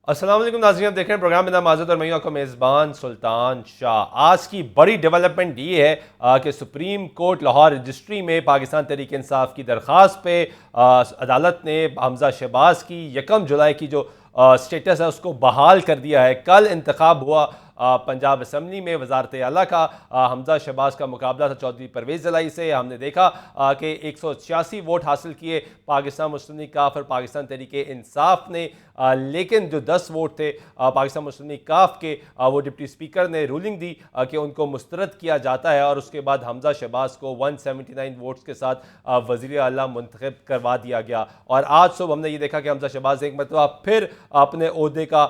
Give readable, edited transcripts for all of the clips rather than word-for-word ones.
अस्सलाम वालेकुम नाज़रीन, आप देख रहे हैं प्रोग्राम बिना माज़रत और मैं हूं आपका मेज़बान सुल्तान शाह। आज की बड़ी डेवलपमेंट ये है कि सुप्रीम कोर्ट लाहौर रजिस्ट्री में पाकिस्तान तहरीक इंसाफ की दरख्वास्त पे अदालत ने हमजा शहबाज की 1 जुलाई की जो स्टेटस है उसको बहाल कर दिया है। कल इंतखाब हुआ पंजाब असम्बली में वजारत आला का। हमजा शहबाज का मुकाबला था चौधरी परवेज़ जलाई से। हमने देखा कि 186 वोट हासिल किए पाकिस्तान मुस्लिम लीग काफ और पाकिस्तान तहरीक इंसाफ ने, लेकिन जो 10 वोट थे पाकिस्तान मुस्लिम लीग काफ के, वो डिप्टी स्पीकर ने रूलिंग दी कि उनको मुस्तरद किया जाता है और उसके बाद हमजा शहबाज को 179 वोट्स के साथ वज़ीर आला मुंतखब करवा दिया गया। और आज सुबह हमने ये देखा कि हमजा शहबाज एक मरतबा फिर अपने ओहदे का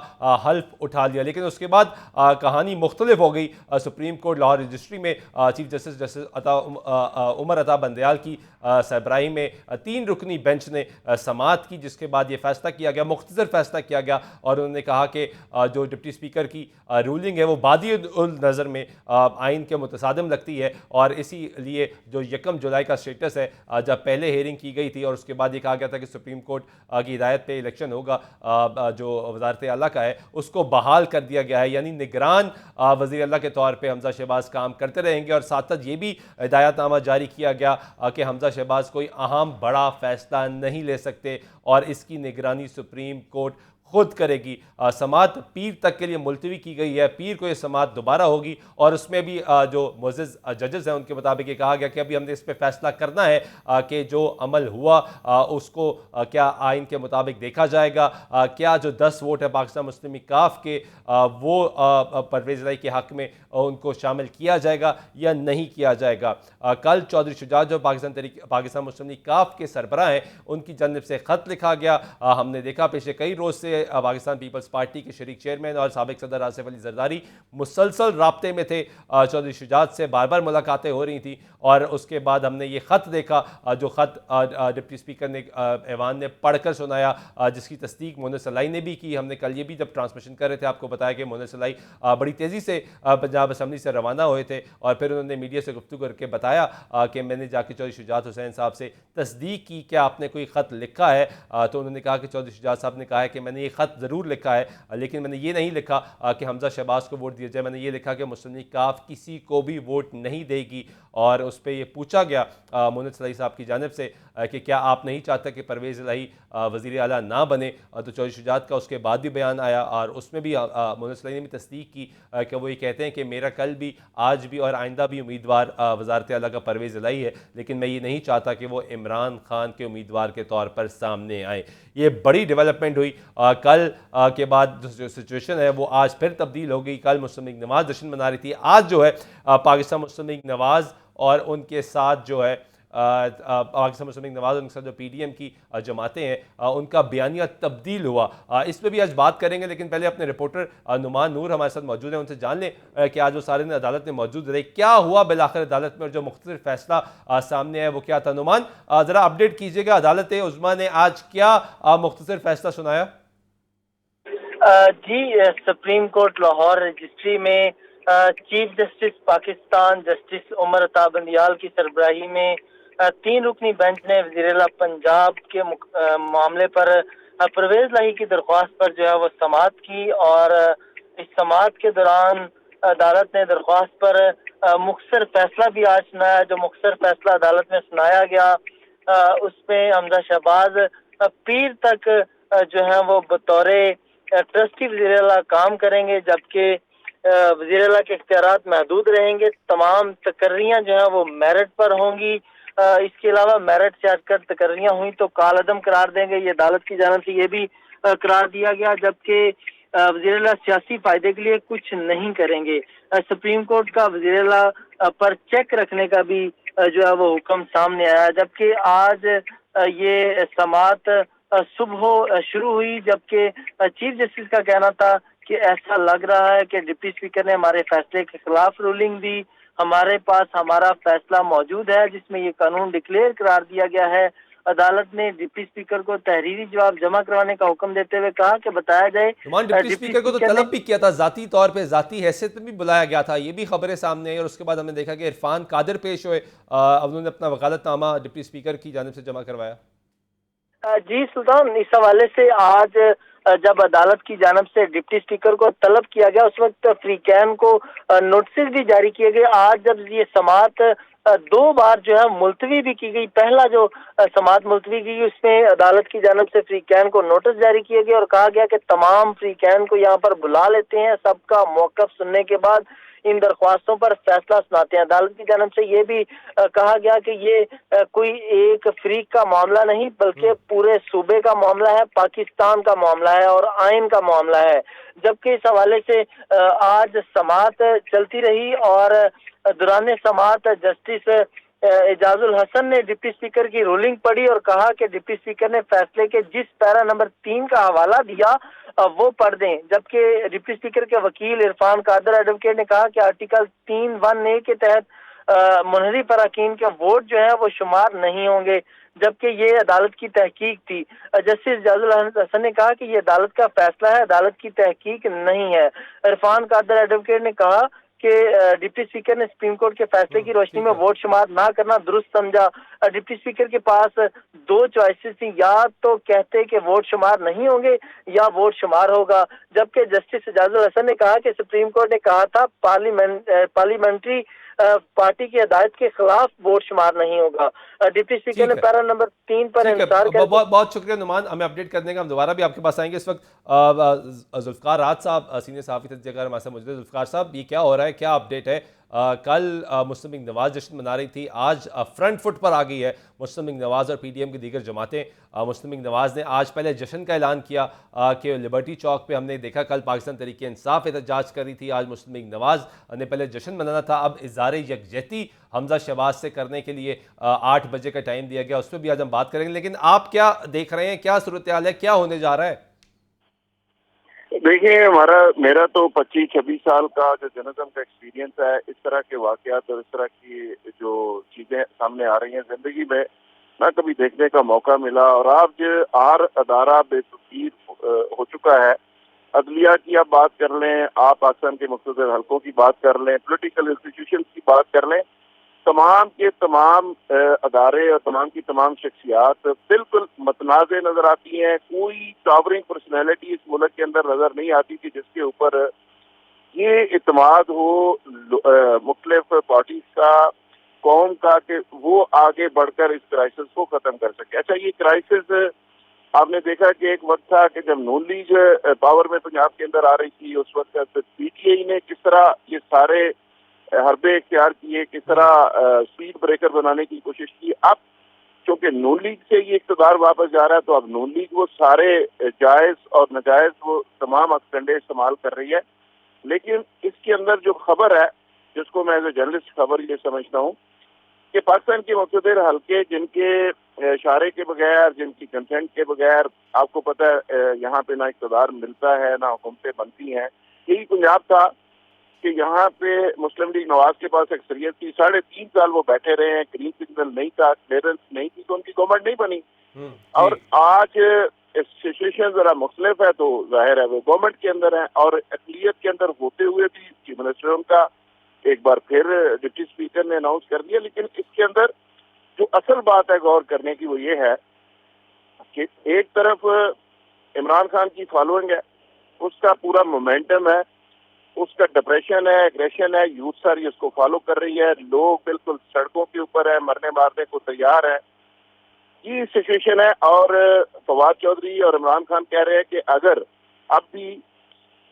हल्फ उठा लिया, लेकिन उसके बाद कहानी मुख्तलिफ हो गई। सुप्रीम कोर्ट लाहौर रजिस्ट्री में chief justice justice Umar Ata Bandial की सरबराही में 3 रुकनी बेंच ने समाअत की, जिसके बाद ये फैसला किया गया, मुख्तसर फैसला किया गया और उन्होंने कहा कि जो डिप्टी स्पीकर की रूलिंग है वो बादी उल नज़र में आइन के मुतसादिम लगती है और इसीलिए जो 1 जुलाई का स्टेटस है, जब पहले हेयरिंग की गई थी और उसके बाद ये कहा गया था कि सुप्रीम कोर्ट की हिदायत पे इलेक्शन होगा जो वजारत आला का है, उसको बहाल कर दिया गया है। यानी निगरान वज़ीर आला के तौर पर हमजा शहबाज काम करते रहेंगे और साथ साथ ये भी हिदायतनामा जारी किया गया कि हमजा शहबाज कोई अहम बड़ा फैसला नहीं ले सकते और इसकी निगरानी सुप्रीम कोर्ट खुद करेगी। समात पीर तक के लिए मुलतवी की गई है। पीर को ये समात दोबारा होगी और उसमें भी जो मोअज़्ज़ज़ जजेस हैं उनके मुताबिक ये कहा गया कि अभी हमने इस पर फैसला करना है कि जो अमल हुआ उसको क्या आइन के मुताबिक देखा जाएगा, क्या जो 10 वोट है पाकिस्तान मुस्लिम लीग काफ के वो परवेज़ इलाही के हक़ में उनको शामिल किया जाएगा या नहीं किया जाएगा। कल चौधरी शुजात जो पाकिस्तान मुस्लिम लीग काफ के सरबराह हैं उनकी जानिब से ख़त लिखा गया। हमने देखा पिछले कई रोज़ से पाकिस्तान पीपल्स पार्टी के शरीक चेयरमैन और साबिक सदर आसिफ अली जरदारी मुसलसल राब्ते में थे। चौधरी शुजात से बार बार मुलाकातें हो रही थी और उसके बाद हमने ये ख़त देखा, जो ख़त डिप्टी स्पीकर ने ऐवान ने पढ़कर सुनाया, जिसकी तस्दीक मोहन सलाई ने भी की। हमने कल ये भी जब ट्रांसमिशन कर रहे थे आपको बताया कि मोहन सलाई बड़ी तेज़ी से पंजाब असम्बली से रवाना हुए थे और फिर उन्होंने मीडिया से गुफ्तगू करके बताया कि मैंने जाके चौधरी शुजात हुसैन साहब से तस्दीक की, क्या आपने कोई ख़त लिखा है? तो उन्होंने कहा कि चौधरी शुजात साहब ने कहा है कि मैंने ये ख़त ज़रूर लिखा है, लेकिन मैंने ये नहीं लिखा कि हमजा शहबाज को वोट दिया जाए। मैंने ये लिखा कि मुस्लिम लीग काफ किसी को भी वोट नहीं देगी। और उस पर यह पूछा गया मोहन सलाई साहब की जानिब से कि क्या आप नहीं चाहते कि परवेज़ इलाही वज़ीर आला ना बने? तो चौधरी शुजात का उसके बाद भी बयान आया और उसमें भी मोहन सलाई ने भी तस्दीक की कि वो ये कहते हैं कि मेरा कल भी, आज भी और आइंदा भी उम्मीदवार वज़ारत आला का परवेज़ इलाही है, लेकिन मैं ये नहीं चाहता कि वो इमरान खान के उम्मीदवार के तौर पर सामने आए। ये बड़ी डेवलपमेंट हुई। कल के बाद जो सिचुएशन है वो आज फिर तब्दील हो गई। कल मुस्लिम लीग नवाज़ जश्न मना रही थी, आज जो है पाकिस्तान मुस्लिम लीग नवाज़ और उनके साथ जो है पाकिस्तान मुस्लिम लीग नवाज़ और उनके साथ जो PDM की जमातें हैं उनका बयानिया तब्दील हुआ। इस पर भी आज बात करेंगे, लेकिन पहले अपने रिपोर्टर नुमान नूर हमारे साथ मौजूद हैं, उनसे जान लें कि आज वो सारे दिन अदालत में मौजूद रहे, क्या हुआ बिलाखिर अदालत में और जो मुख्तलिफ फैसला सामने आया वो क्या था। नुमान, ज़रा अपडेट कीजिएगा, अदालत उज़्मा ने आज क्या मुख्तसर फैसला सुनाया? जी, सुप्रीम कोर्ट लाहौर रजिस्ट्री में chief justice Pakistan justice Umar Ata Bandial की सरबराही में 3 रुकनी बेंच ने वज़ीर-ए-आला पंजाब के मामले पर परवेज़ इलाही की दरख्वास्त पर जो है वो समाअत की और इस समाअत के दौरान अदालत ने दरख्वास्त पर मुख्तसर फैसला भी आज सुनाया। जो मुख्तसर फैसला अदालत में सुनाया गया उसमें हमजा शहबाज पीर तक जो है वो बतौरे ट्रस्टी वज़ीर-ए-आला काम करेंगे, जबकि वज़ीर-ए-आला के इख्तियारात महदूद रहेंगे। तमाम तकर्रियाँ जो हैं वो मेरिट पर होंगी। इसके अलावा मेरिट से हटकर तकर्रियाँ हुई तो कालअदम करार देंगे, ये अदालत की जानिब से ये भी करार दिया गया। जबकि वज़ीर-ए-आला सियासी फ़ायदे के लिए कुछ नहीं करेंगे। सुप्रीम कोर्ट का वज़ीर-ए-आला पर चेक रखने का भी जो है वो हुक्म सामने आया। जबकि आज ये समाअत सुबह शुरू हुई, जबकि चीफ जस्टिस का कहना था कि ऐसा लग रहा है कि डिप्टी स्पीकर ने हमारे फैसले के खिलाफ रूलिंग दी। हमारे पास हमारा फैसला मौजूद है जिसमें ये कानून डिक्लेयर करार दिया गया है। अदालत ने डिप्टी स्पीकर को तहरीरी जवाब जमा करवाने का हुक्म देते हुए कहा कि बताया जाए। नुमान, डिप्टी डिप्टी स्पीकर को तो स्पीकर ने तलब भी किया था, जाती तौर पे जाती हैसियत में भी बुलाया गया था, ये भी खबरें सामने आई और उसके बाद हमने देखा कि इरफान कादिर पेश हुए, उन्होंने अपना वकालतनामा डिप्टी स्पीकर की जानिब से जमा करवाया। जी सुल्तान, इस हवाले से आज जब अदालत की जानिब से डिप्टी स्पीकर को तलब किया गया, उस वक्त फ्रीकैन को नोटिस भी जारी किए गए। आज जब ये समाअत दो बार जो है मुलतवी भी की गई, पहला जो समाअत मुलतवी की गई उसमें अदालत की जानिब से फ्रीकैन को नोटिस जारी किए गए और कहा गया कि तमाम फ्रीकैन को यहाँ पर बुला लेते हैं, सबका मौक़िफ़ सुनने के बाद इन दरख्वास्तों पर फैसला सुनाते हैं। अदालत की जानिब से ये भी कहा गया कि ये कोई एक फ्रीक का मामला नहीं बल्कि पूरे सूबे का मामला है, पाकिस्तान का मामला है और आइन का मामला है। जबकि इस हवाले से आज समाअत चलती रही और दौरान समाअत जस्टिस एजाजुल हसन ने डिप्टी स्पीकर की रूलिंग पढ़ी और कहा कि डिप्टी स्पीकर ने फैसले के जिस पैरा नंबर 3 का हवाला दिया वो पढ़ दें। जबकि डिप्टी स्पीकर के वकील इरफान कादर एडवोकेट ने कहा कि आर्टिकल 3(1)(a) के तहत मुनहरिफ अरकान के वोट जो है वो शुमार नहीं होंगे, जबकि ये अदालत की तहकीक थी। जस्टिस एजाजुल हसन ने कहा कि ये अदालत का फैसला है, अदालत की तहकीक नहीं है। इरफान कादर एडवोकेट ने कहा कि डिप्टी स्पीकर ने सुप्रीम कोर्ट के फैसले की रोशनी में वोट शुमार ना करना दुरुस्त समझा। डिप्टी स्पीकर के पास दो चॉइसेस थी, या तो कहते कि वोट शुमार नहीं होंगे या वोट शुमार होगा। जबकि जस्टिस एजाजुल हसन ने कहा कि सुप्रीम कोर्ट ने कहा था पार्लियामेंट्री पार्टी की हिदायत के खिलाफ वोट शुमार नहीं होगा। डिप्टी स्पीकर ने पैरा नंबर 3 पर इंतजार कर बहुत बहुत शुक्रिया नुमान, हमें अपडेट करने का। हम दोबारा भी आपके पास आएंगे। इस वक्त जुल्फकार राज साहब सीनियर सहाफ़ी तजज़ियाकार हमारे साथ मौजूद है। जुल्फकार साहब, ये क्या हो रहा है, क्या अपडेट है? कल मुस्लिम लीग नवाज जश्न मना रही थी, आज फ्रंट फुट पर आ गई है मुस्लिम लीग नवाज और PDM की दीगर जमातें। मुस्लिम लीग नवाज ने आज पहले जश्न का ऐलान किया कि लिबर्टी चौक पे हमने देखा कल पाकिस्तान तहरीक इंसाफ एहतजाज कर रही थी, आज मुस्लिम लीग नवाज ने पहले जश्न मनाना था, अब इज़हार यकजहती हमजा शहबाज से करने के लिए 8 बजे का टाइम दिया गया, उस पर भी आज हम बात करेंगे। लेकिन आप क्या देख रहे हैं, क्या सूरत हाल है, क्या होने जा रहा है? देखिए, मेरा तो 25-26 साल का जो जर्नलिज्म का एक्सपीरियंस है, इस तरह के वाकयात और इस तरह की जो चीजें सामने आ रही हैं जिंदगी में ना कभी देखने का मौका मिला। और आज हर अदारा बेतुकीर हो चुका है। अदलिया की आप बात कर लें, आप पाकिस्तान के मुख्तलिफ हलकों की बात कर लें, पोलिटिकल इंस्टीट्यूशन की बात कर लें, तमाम के तमाम अदारे और तमाम की तमाम शख्सियात बिल्कुल मतनाज़े नजर आती हैं। कोई टावरिंग पर्सनैलिटी इस मुल्क के अंदर नजर नहीं आती कि जिसके ऊपर ये इत्मीनान हो मुख्तलिफ पार्टीज का, कौम का, कि वो आगे बढ़कर इस क्राइसिस को खत्म कर सके। अच्छा, ये क्राइसिस आपने देखा कि एक वक्त था कि जब नून लीग पावर में पंजाब के अंदर आ रही थी, उस वक्त PTI ने किस तरह ये सारे हरबे इख्तियार किए, किस तरह स्पीड ब्रेकर बनाने की कोशिश की। अब चूंकि नून लीग से ये इक़्तिदार वापस जा रहा है, तो अब नून लीग वो सारे जायज और नाजायज वो तमाम हथकंडे इस्तेमाल कर रही है। लेकिन इसके अंदर जो खबर है, जिसको मैं एज ए जर्नलिस्ट खबर ये समझता हूँ कि पाकिस्तान के मुख्तलिफ हल्के जिनके इशारे के बगैर, जिनकी कंसेंट के बगैर, आपको पता है यहाँ पे ना इक़्तिदार मिलता है ना हुकूमतें बनती हैं। यही पंजाब था कि यहाँ पे मुस्लिम लीग नवाज के पास अक्सरियत थी, 3.5 साल वो बैठे रहे हैं, ग्रीन सिग्नल नहीं था, क्लियरेंस नहीं थी, तो उनकी गवर्नमेंट नहीं बनी। और आज सिचुएशन जरा मुख्तलिफ है, तो जाहिर है वो गवर्नमेंट के अंदर है और अक़लियत के अंदर होते हुए भी चीफ मिनिस्टर उनका एक बार फिर डिप्टी स्पीकर ने अनाउंस कर दिया। लेकिन इसके अंदर जो असल बात है गौर करने की, वो ये है कि एक तरफ इमरान खान की फॉलोइंग है, उसका पूरा मोमेंटम है, उसका डिप्रेशन है, एग्रेशन है, यूथ सारी उसको फॉलो कर रही है, लोग बिल्कुल सड़कों के ऊपर है, मरने मारने को तैयार है। ये सिचुएशन है। और फवाद चौधरी और इमरान खान कह रहे हैं कि अगर अब भी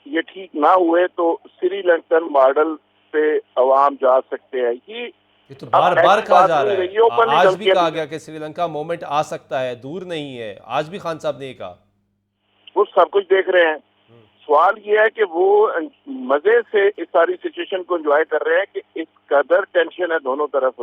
ये ठीक ना हुए तो श्रीलंकन मॉडल पे अवाम जा सकते हैं। ये तो बार बार कहा जा रहा है, आज भी कहा गया कि श्रीलंका मोमेंट आ सकता है, दूर नहीं है, आज भी खान साहब ने ये कहा। वो सब कुछ देख रहे हैं। सवाल ये है कि वो मजे से इस सारी सिचुएशन को एंजॉय कर रहे हैं कि इस कदर टेंशन है दोनों तरफ,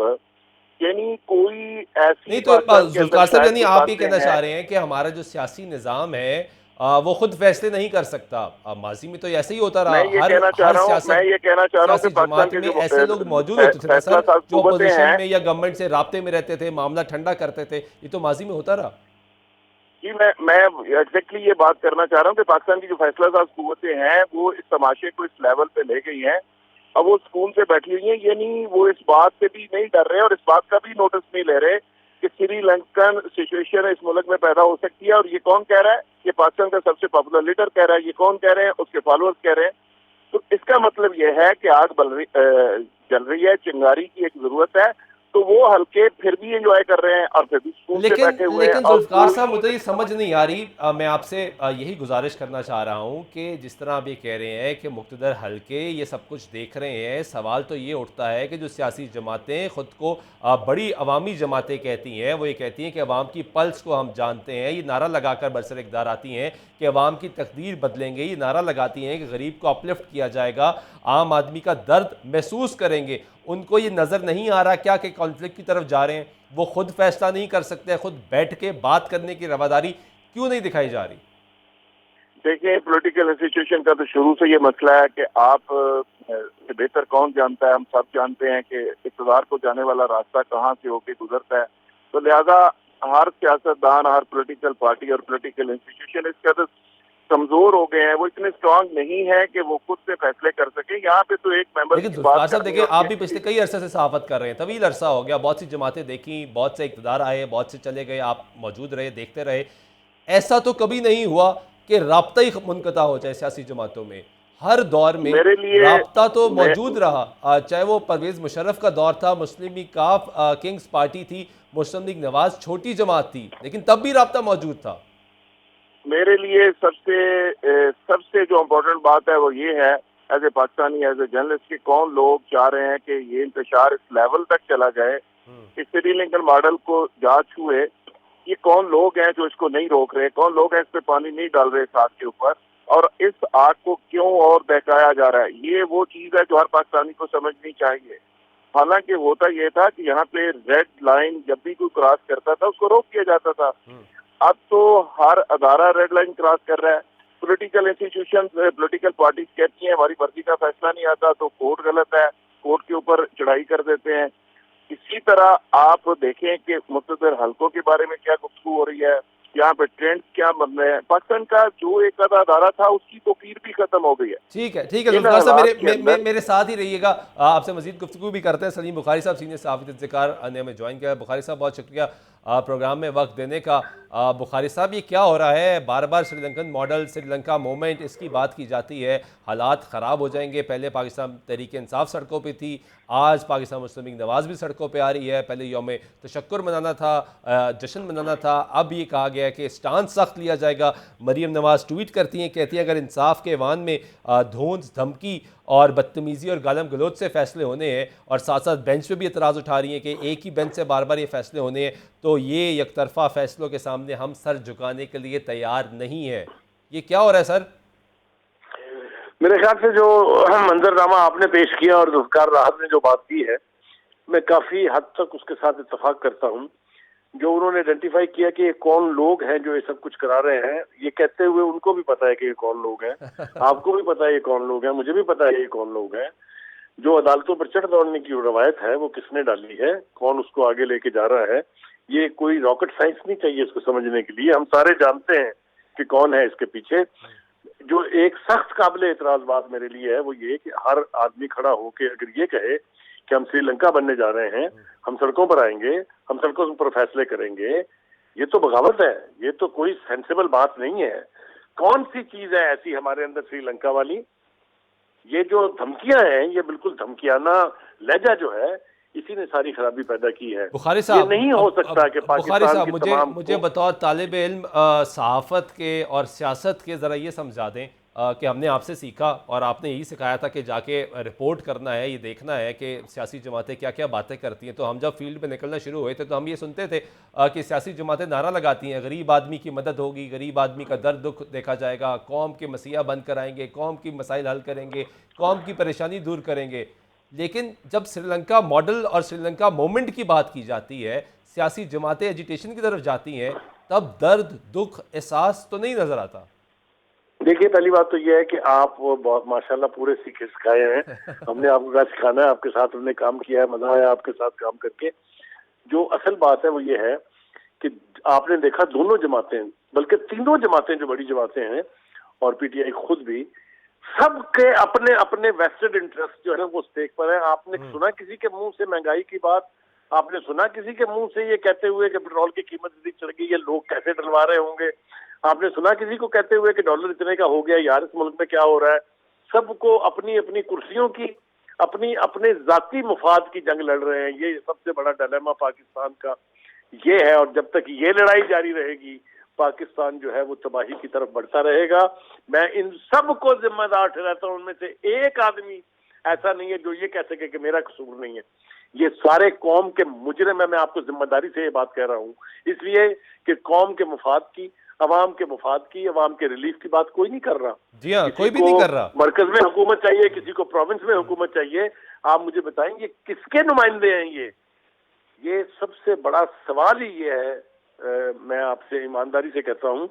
यानी कोई ऐसी नहीं। तो जुल्फकार साहब, यानी आप ये कहना चाह रहे हैं कि हमारा जो सियासी निज़ाम है वो खुद फैसले नहीं कर सकता? माजी में तो ऐसे ही होता रहा। मैं ये कहना चाह रहा हूँ कि पाकिस्तान के जो ऐसे लोग मौजूद होते थे ना सर, जो अपोजिशन में या गवर्नमेंट से राब्ते में रहते थे, मामला ठंडा करते थे, ये तो माजी में होता रहा। जी, मैं एग्जैक्टली ये बात करना चाह रहा हूँ कि पाकिस्तान की जो फैसला साज कुव्वतें हैं वो इस तमाशे को इस लेवल पे ले गई हैं। अब वो सुकून से बैठी हुई हैं, यानी वो इस बात से भी नहीं डर रहे और इस बात का भी नोटिस नहीं ले रहे कि श्रीलंकन सिचुएशन इस मुल्क में पैदा हो सकती है। और ये कौन कह रहा है? ये पाकिस्तान का सबसे पॉपुलर लीडर कह रहा है। ये कौन कह रहे हैं? उसके फॉलोअर्स कह रहे हैं। तो इसका मतलब यह है कि आग जल रही है, चिंगारी की एक जरूरत है। तो वो हल्के फिर भी एंजॉय कर रहे हैं और फिर भी सुकून से बैठे हुए हैं। लेकिन जुल्फकार साहब, मुझे ये समझ नहीं आ रही। मैं आपसे यही गुजारिश करना चाह रहा हूँ कि जिस तरह आप ये कह रहे हैं कि मुक़्तदर हल्के ये सब कुछ देख रहे हैं, सवाल तो ये उठता है कि जो सियासी जमातें ख़ुद को बड़ी अवामी जमातें कहती हैं, वो ये कहती हैं कि अवाम की पल्स को हम जानते हैं, ये नारा लगाकर बरसर इक़्तिदार आती हैं कि अवाम की तकदीर बदलेंगे, ये नारा लगाती हैं कि गरीब को अपलिफ्ट किया जाएगा, आम आदमी का दर्द महसूस करेंगे। उनको ये नज़र नहीं आ रहा क्या कि कॉन्फ्लिक्ट की तरफ जा रहे हैं? वो खुद फैसला नहीं कर सकते, खुद बैठ के बात करने की रवादारी क्यों नहीं दिखाई जा रही? देखिए, पॉलिटिकल इंस्टीट्यूशन का तो शुरू से ये मसला है कि आप से बेहतर कौन जानता है। हम सब जानते हैं कि इक़्तिदार को जाने वाला रास्ता कहाँ से होके गुजरता है। तो लिहाजा हर सियासतदान, हर पॉलिटिकल पार्टी और पॉलिटिकल इंस्टीट्यूशन इस कदर कमजोर हो गए हैं, वो इतने स्ट्रांग नहीं है कि वो खुद से फैसले कर सके। यहाँ पे तो एक मेंबर लेकिन जुल्फकार साहब देखिए, आप भी पिछले कई अरसे से सहाफत कर रहे हैं, तवील अरसा हो गया, बहुत सी जमातें देखी, बहुत से इक़्तिदार आए, बहुत से चले गए, आप मौजूद रहे, देखते रहे। ऐसा तो कभी नहीं हुआ कि राब्ता ही मुनक़ता हो जाए सियासी जमातों में। हर दौर में मेरे लिए राब्ता तो मौजूद रहा, चाहे वो परवेज़ मुशर्रफ का दौर था, मुस्लिम लीग काफ किंग्स पार्टी थी, मुस्लिम लीग नवाज छोटी जमात थी, लेकिन तब भी राब्ता मौजूद था। मेरे लिए सबसे जो इम्पोर्टेंट बात है वो ये है, as a Pakistani, as a journalist, कि कौन लोग चाह रहे हैं कि ये इंतशार इस लेवल तक चला जाए कि श्रीलंकन मॉडल को जा छुए। ये कौन लोग हैं जो इसको नहीं रोक रहे? कौन लोग हैं इस पे पानी नहीं डाल रहे इस आग के ऊपर? और इस आग को क्यों और बहकाया जा रहा है? ये वो चीज है जो हर पाकिस्तानी को समझनी चाहिए। हालांकि होता यह था कि यहाँ पे रेड लाइन जब भी कोई क्रॉस करता था उसको रोक दिया जाता था। अब तो हर अदारा रेड लाइन क्रॉस कर रहा है। पॉलिटिकल इंस्टीट्यूशन, पॉलिटिकल पार्टीज कहती हैं हमारी मर्जी का फैसला नहीं आता तो कोर्ट गलत है, कोर्ट के ऊपर चढ़ाई कर देते हैं। इसी तरह आप देखें कि मुक़्तदर हल्कों के बारे में क्या गुफ्तगू हो रही है, यहाँ पे ट्रेंड क्या बन रहे हैं। पाकिस्तान का जो एक आधा अदारा था उसकी तो पीर भी खत्म हो गई है। ठीक है, ठीक है जुल्फकार साहब, मेरे साथ ही रहिएगा, आपसे मजीद गुफ्तगू भी करते हैं। सलीम बुखारी साहब, सीनियर सहाफ़ी इज़्तिकार ने हमें ज्वाइन किया। बुखारी साहब, बहुत शुक्रिया प्रोग्राम में वक्त देने का। बुखारी साहब, ये क्या हो रहा है? बार बार श्रीलंकन मॉडल, श्रीलंका मूवमेंट, इसकी बात की जाती है। हालात ख़राब हो जाएंगे। पहले पाकिस्तान तहरीक इंसाफ सड़कों पे थी, आज पाकिस्तान मुस्लिम लीग नवाज भी सड़कों पे आ रही है। पहले यौम तशक्कुर मनाना था, जश्न मनाना था, अब ये कहा गया है कि स्टांस सख्त लिया जाएगा। मरीम नवाज ट्वीट करती हैं, कहती हैं अगर इंसाफ के ऐवान में धौंस, धमकी और बदतमीज़ी और गालम गलोच से फैसले होने हैं, और साथ साथ बेंच पे भी एतराज़ उठा रही हैं कि एक ही बेंच से बार बार ये फैसले होने हैं, तो ये यकतरफा फैसलों के सामने हम सर झुकाने के लिए तैयार नहीं है। ये क्या हो रहा है सर? मेरे ख्याल से जो मंजरनामा आपने पेश किया और जुल्फकार राहत ने जो बात की है, मैं काफी हद तक उसके साथ इत्तफाक करता हूँ। जो उन्होंने आइडेंटिफाई किया कि ये कौन लोग हैं जो ये सब कुछ करा रहे हैं, ये कहते हुए उनको भी पता है कि ये कौन लोग हैं, आपको भी पता है ये कौन लोग हैं, मुझे भी पता है ये कौन लोग हैं। जो अदालतों पर चढ़ दौड़ने की रवायत है वो किसने डाली है, कौन उसको आगे लेके जा रहा है, ये कोई रॉकेट साइंस नहीं चाहिए इसको समझने के लिए। हम सारे जानते हैं कि कौन है इसके पीछे। जो एक सख्त काबिल एतराज बात मेरे लिए है वो ये कि हर आदमी खड़ा होके अगर ये कहे कि हम श्रीलंका बनने जा रहे हैं, हम सड़कों पर आएंगे, हम सड़कों पर फैसले करेंगे, ये तो बगावत है, ये तो कोई सेंसिबल बात नहीं है। कौन सी चीज है ऐसी हमारे अंदर श्रीलंका वाली? ये जो धमकियां हैं, ये बिल्कुल धमकियाना लहजा जो है, इसी ने सारी खराबी पैदा की है। बुखारी साहब, ये नहीं हो सकता कि पाकिस्तान की तमाम मुझे बतौर तालिब इल्म सहाफत के और सियासत के ज़रा ये समझा दें कि हमने आपसे सीखा और आपने यही सिखाया था कि जाके रिपोर्ट करना है, ये देखना है कि सियासी जमातें क्या क्या बातें करती हैं। तो हम जब फील्ड में निकलना शुरू हुए थे तो हम ये सुनते थे कि सियासी जमातें नारा लगाती हैं, गरीब आदमी की मदद होगी, गरीब आदमी का दर्द दुख देखा जाएगा, कौम के मसीहा बंद कराएंगे, कौम की मसाइल हल करेंगे, कौम की परेशानी दूर करेंगे। लेकिन जब श्रीलंका मॉडल और श्रीलंका मूवमेंट की बात की जाती है, सियासी जमातें एजिटेशन की तरफ जाती हैं, तब दर्द दुख एहसास तो नहीं नजर आता। देखिए, पहली बात तो यह है कि आप बहुत माशाल्लाह पूरे सीखे सिखाए हैं। हमने आपको क्या सिखाना है, आपके साथ हमने काम किया है, मजा आया आपके साथ काम करके। जो असल बात है वो ये है कि आपने देखा दोनों जमातें, बल्कि तीनों जमातें जो बड़ी जमातें हैं और पीटीआई खुद भी, सबके अपने अपने वेस्टेड इंटरेस्ट जो है वो स्टेक पर है। आपने सुना किसी के मुंह से महंगाई की बात, आपने सुना किसी के मुंह से ये कहते हुए कि पेट्रोल की कीमत इतनी चढ़ गई, ये लोग कैसे डलवा रहे होंगे? आपने सुना किसी को कहते हुए कि डॉलर इतने का हो गया, यार इस मुल्क में क्या हो रहा है? सबको अपनी अपनी कुर्सियों की, अपनी अपने जाती मुफाद की जंग लड़ रहे हैं। ये सबसे बड़ा डिलेमा पाकिस्तान का ये है, और जब तक ये लड़ाई जारी रहेगी पाकिस्तान जो है वो तबाही की तरफ बढ़ता रहेगा। मैं इन सब को जिम्मेदार ठहराता हूं। उनमें से एक आदमी ऐसा नहीं है जो ये कह सके कि मेरा कसूर नहीं है। ये सारे कौम के मुजरिम है। मैं आपको जिम्मेदारी से ये बात कह रहा हूँ, इसलिए कि कौम के मुफाद की, अवाम के मुफाद की, अवाम के रिलीफ की बात कोई नहीं कर रहा। जी हाँ, कोई भी नहीं कर रहा। मरकज में हुकूमत चाहिए, किसी को प्रोविंस में हुकूमत चाहिए। आप मुझे बताएंगे किसके नुमाइंदे हैं ये सबसे बड़ा सवाल ही ये है। मैं आपसे ईमानदारी से कहता हूँ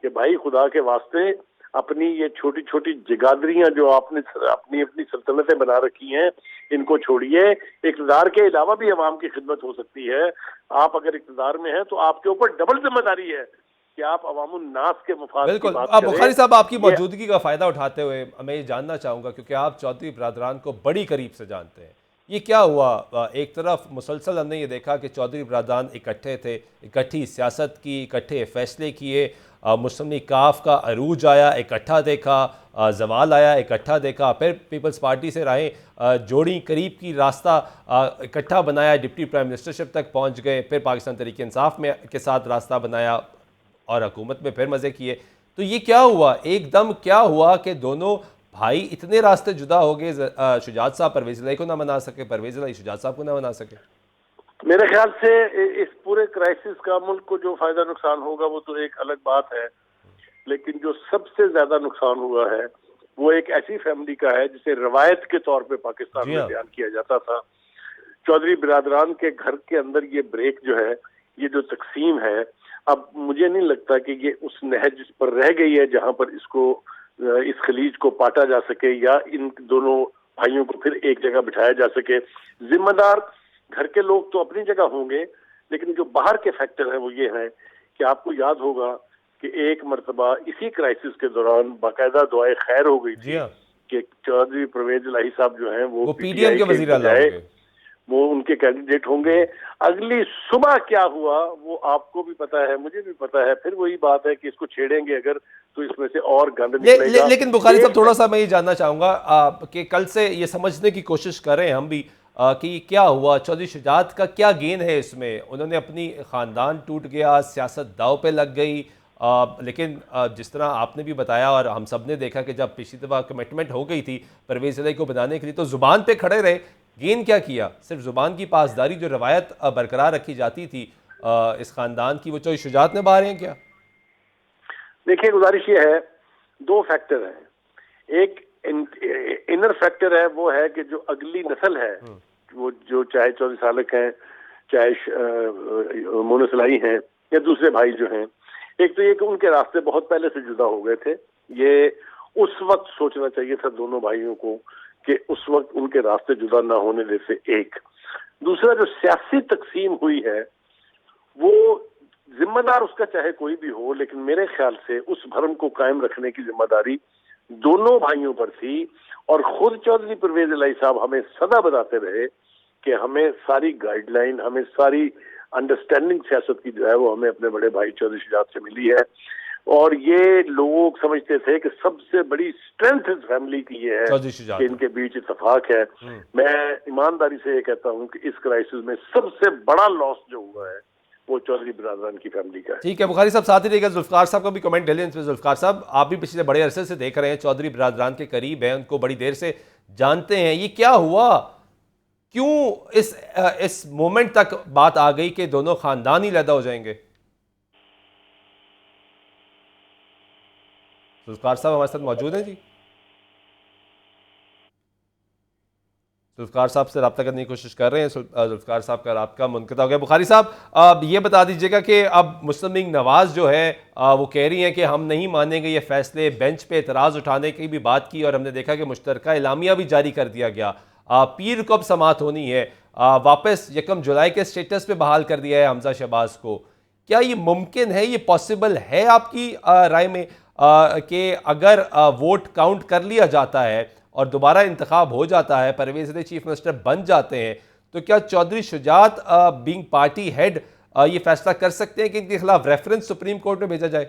कि भाई खुदा के वास्ते अपनी ये छोटी छोटी जगादरियां जो आपने अपनी अपनी सल्तनतें बना रखी हैं, इनको छोड़िए। इक़्तिदार के अलावा भी अवाम की खिदमत हो सकती है। आप अगर इक़्तिदार में हैं तो आपके ऊपर डबल जिम्मेदारी है कि आप अवामुन नास के मुफाद की बिल्कुल। बात अब करें। बुखारी साहब, आपकी मौजूदगी का फ़ायदा उठाते हुए मैं ये जानना चाहूँगा, क्योंकि आप चौधरी बिरादरान को बड़ी करीब से जानते हैं, ये क्या हुआ? एक तरफ मुसलसल हमने ये देखा कि चौधरी बिरादरान इकट्ठे थे, इकट्ठी सियासत की, इकट्ठे फ़ैसले किए, मुस्लिम लीग काफ का अरूज आया, इकट्ठा देखा, जवाल आया, इकट्ठा देखा, फिर पीपल्स पार्टी से राहें जोड़ी, करीब की रास्ता इकट्ठा बनाया, डिप्टी प्राइम मिनिस्टरशिप तक पहुँच गए, फिर पाकिस्तान तहरीक इंसाफ में के साथ रास्ता बनाया और हुकूमत में फिर मज़े किए। तो ये क्या हुआ एकदम? क्या हुआ कि दोनों भाई इतने रास्ते जुदा हो गए? शुजात साहब परवेज़ इलाही को ना मना सके, परवेज़ इलाही शुजात साहब को ना मना सके। मेरे ख्याल से इस पूरे क्राइसिस का मुल्क को जो फायदा नुकसान होगा वो तो एक अलग बात है, लेकिन जो सबसे ज्यादा नुकसान हुआ है वो एक ऐसी फैमिली का है जिसे रवायत के तौर पे पाकिस्तान में बयान किया जाता था। चौधरी बिरादरान के घर के अंदर ये ब्रेक जो है, ये जो तकसीम है, अब मुझे नहीं लगता कि ये उस नहज पर रह गई है जहां पर इसको इस खलीज को पाटा जा सके या इन दोनों भाइयों को फिर एक जगह बिठाया जा सके। जिम्मेदार घर के लोग तो अपनी जगह होंगे, लेकिन जो बाहर के फैक्टर हैं वो ये हैं कि आपको याद होगा कि एक मर्तबा इसी क्राइसिस के दौरान बाकायदा दुआए खैर हो गई थी कि चौधरी परवेज इलाही साहब जो हैं वो पीडीएम के वजीर आला होंगे, वो उनके कैंडिडेट होंगे। अगली सुबह क्या हुआ वो आपको भी पता है, मुझे भी पता है। फिर वही बात है कि इसको छेड़ेंगे अगर तो इसमें से और गंद निकलेगा। लेकिन बुखारी साहब, थोड़ा सा मैं ये जानना चाहूँगा कि कल से ये समझने की कोशिश कर रहे हैं हम भी कि क्या हुआ, चौधरी शुजात का क्या गेन है इसमें? उन्होंने अपनी ख़ानदान टूट गया, सियासत दाव पे लग गई, लेकिन जिस तरह आपने भी बताया और हम सब ने देखा कि जब पिछली दफ़ा कमिटमेंट हो गई थी परवेज़ इलाही को बनाने के लिए तो ज़ुबान पे खड़े रहे। गेन क्या किया? सिर्फ ज़ुबान की पासदारी, जो रवायत बरकरार रखी जाती थी इस ख़ानदान की, वो चौधरी शुजात निभा रहे हैं क्या? देखिए, गुजारिश ये है, दो फैक्टर हैं। एक इनर फैक्टर है, वो है कि जो अगली नस्ल है, वो जो चाहे चौधरी सालक हैं, चाहे मोनस इलाही हैं या दूसरे भाई जो हैं, एक तो ये कि उनके रास्ते बहुत पहले से जुदा हो गए थे। ये उस वक्त सोचना चाहिए था दोनों भाइयों को कि उस वक्त उनके रास्ते जुदा ना होने जैसे। एक दूसरा जो सियासी तकसीम हुई है वो जिम्मेदार उसका चाहे कोई भी हो, लेकिन मेरे ख्याल से उस भरम को कायम रखने की जिम्मेदारी दोनों भाइयों पर थी। और खुद चौधरी परवेज इलाही साहब हमें सदा बताते रहे कि हमें सारी गाइडलाइन, हमें सारी अंडरस्टैंडिंग सियासत की जो है वो हमें अपने बड़े भाई चौधरी शुजात से मिली है। और ये लोग समझते थे कि सबसे बड़ी स्ट्रेंथ इस फैमिली की ये है कि इनके बीच इत्तेफाक है। मैं ईमानदारी से ये कहता हूँ कि इस क्राइसिस में सबसे बड़ा लॉस जो हुआ है वो चौधरी बिरादरान की फैमिली का है। ठीक है बुखारी साहब, साथ ही रहेगा जुल्फकार साहब का भी कमेंट ले लें। जुल्फकार साहब, आप भी पिछले बड़े अरसे से देख रहे हैं, चौधरी बिरादरान के करीब हैं, उनको बड़ी देर से जानते हैं। ये क्या हुआ, क्यों इस मोमेंट तक बात आ गई कि दोनों खानदान ही लैदा हो जाएंगे? जुल्फकार साहब हमारे साथ मौजूद हैं जी? जुल्फकार साहब से रब्ता करने की कोशिश कर रहे हैं। जुल्फकार साहब का रब्ता मुनक़ता हो गया। बुखारी साहब, अब ये बता दीजिएगा कि अब मुस्लिम लीग नवाज़ जो है वो कह रही हैं कि हम नहीं मानेंगे ये फैसले, बेंच पे एतराज़ उठाने की भी बात की और हमने देखा कि मुश्तरका एलामिया भी जारी कर दिया गया। पीर को अब समात होनी है, वापस 1 जुलाई के स्टेटस पे बहाल कर दिया है हमजा शहबाज को। क्या ये मुमकिन है, ये पॉसिबल है आपकी राय में कि अगर वोट काउंट कर लिया जाता है और दोबारा इंतखाब हो जाता है, परवेज़ इलाही चीफ मिनिस्टर बन जाते हैं, तो क्या Chaudhry Shujaat being party head ये फैसला कर सकते हैं कि इनके खिलाफ रेफरेंस सुप्रीम कोर्ट में भेजा जाए?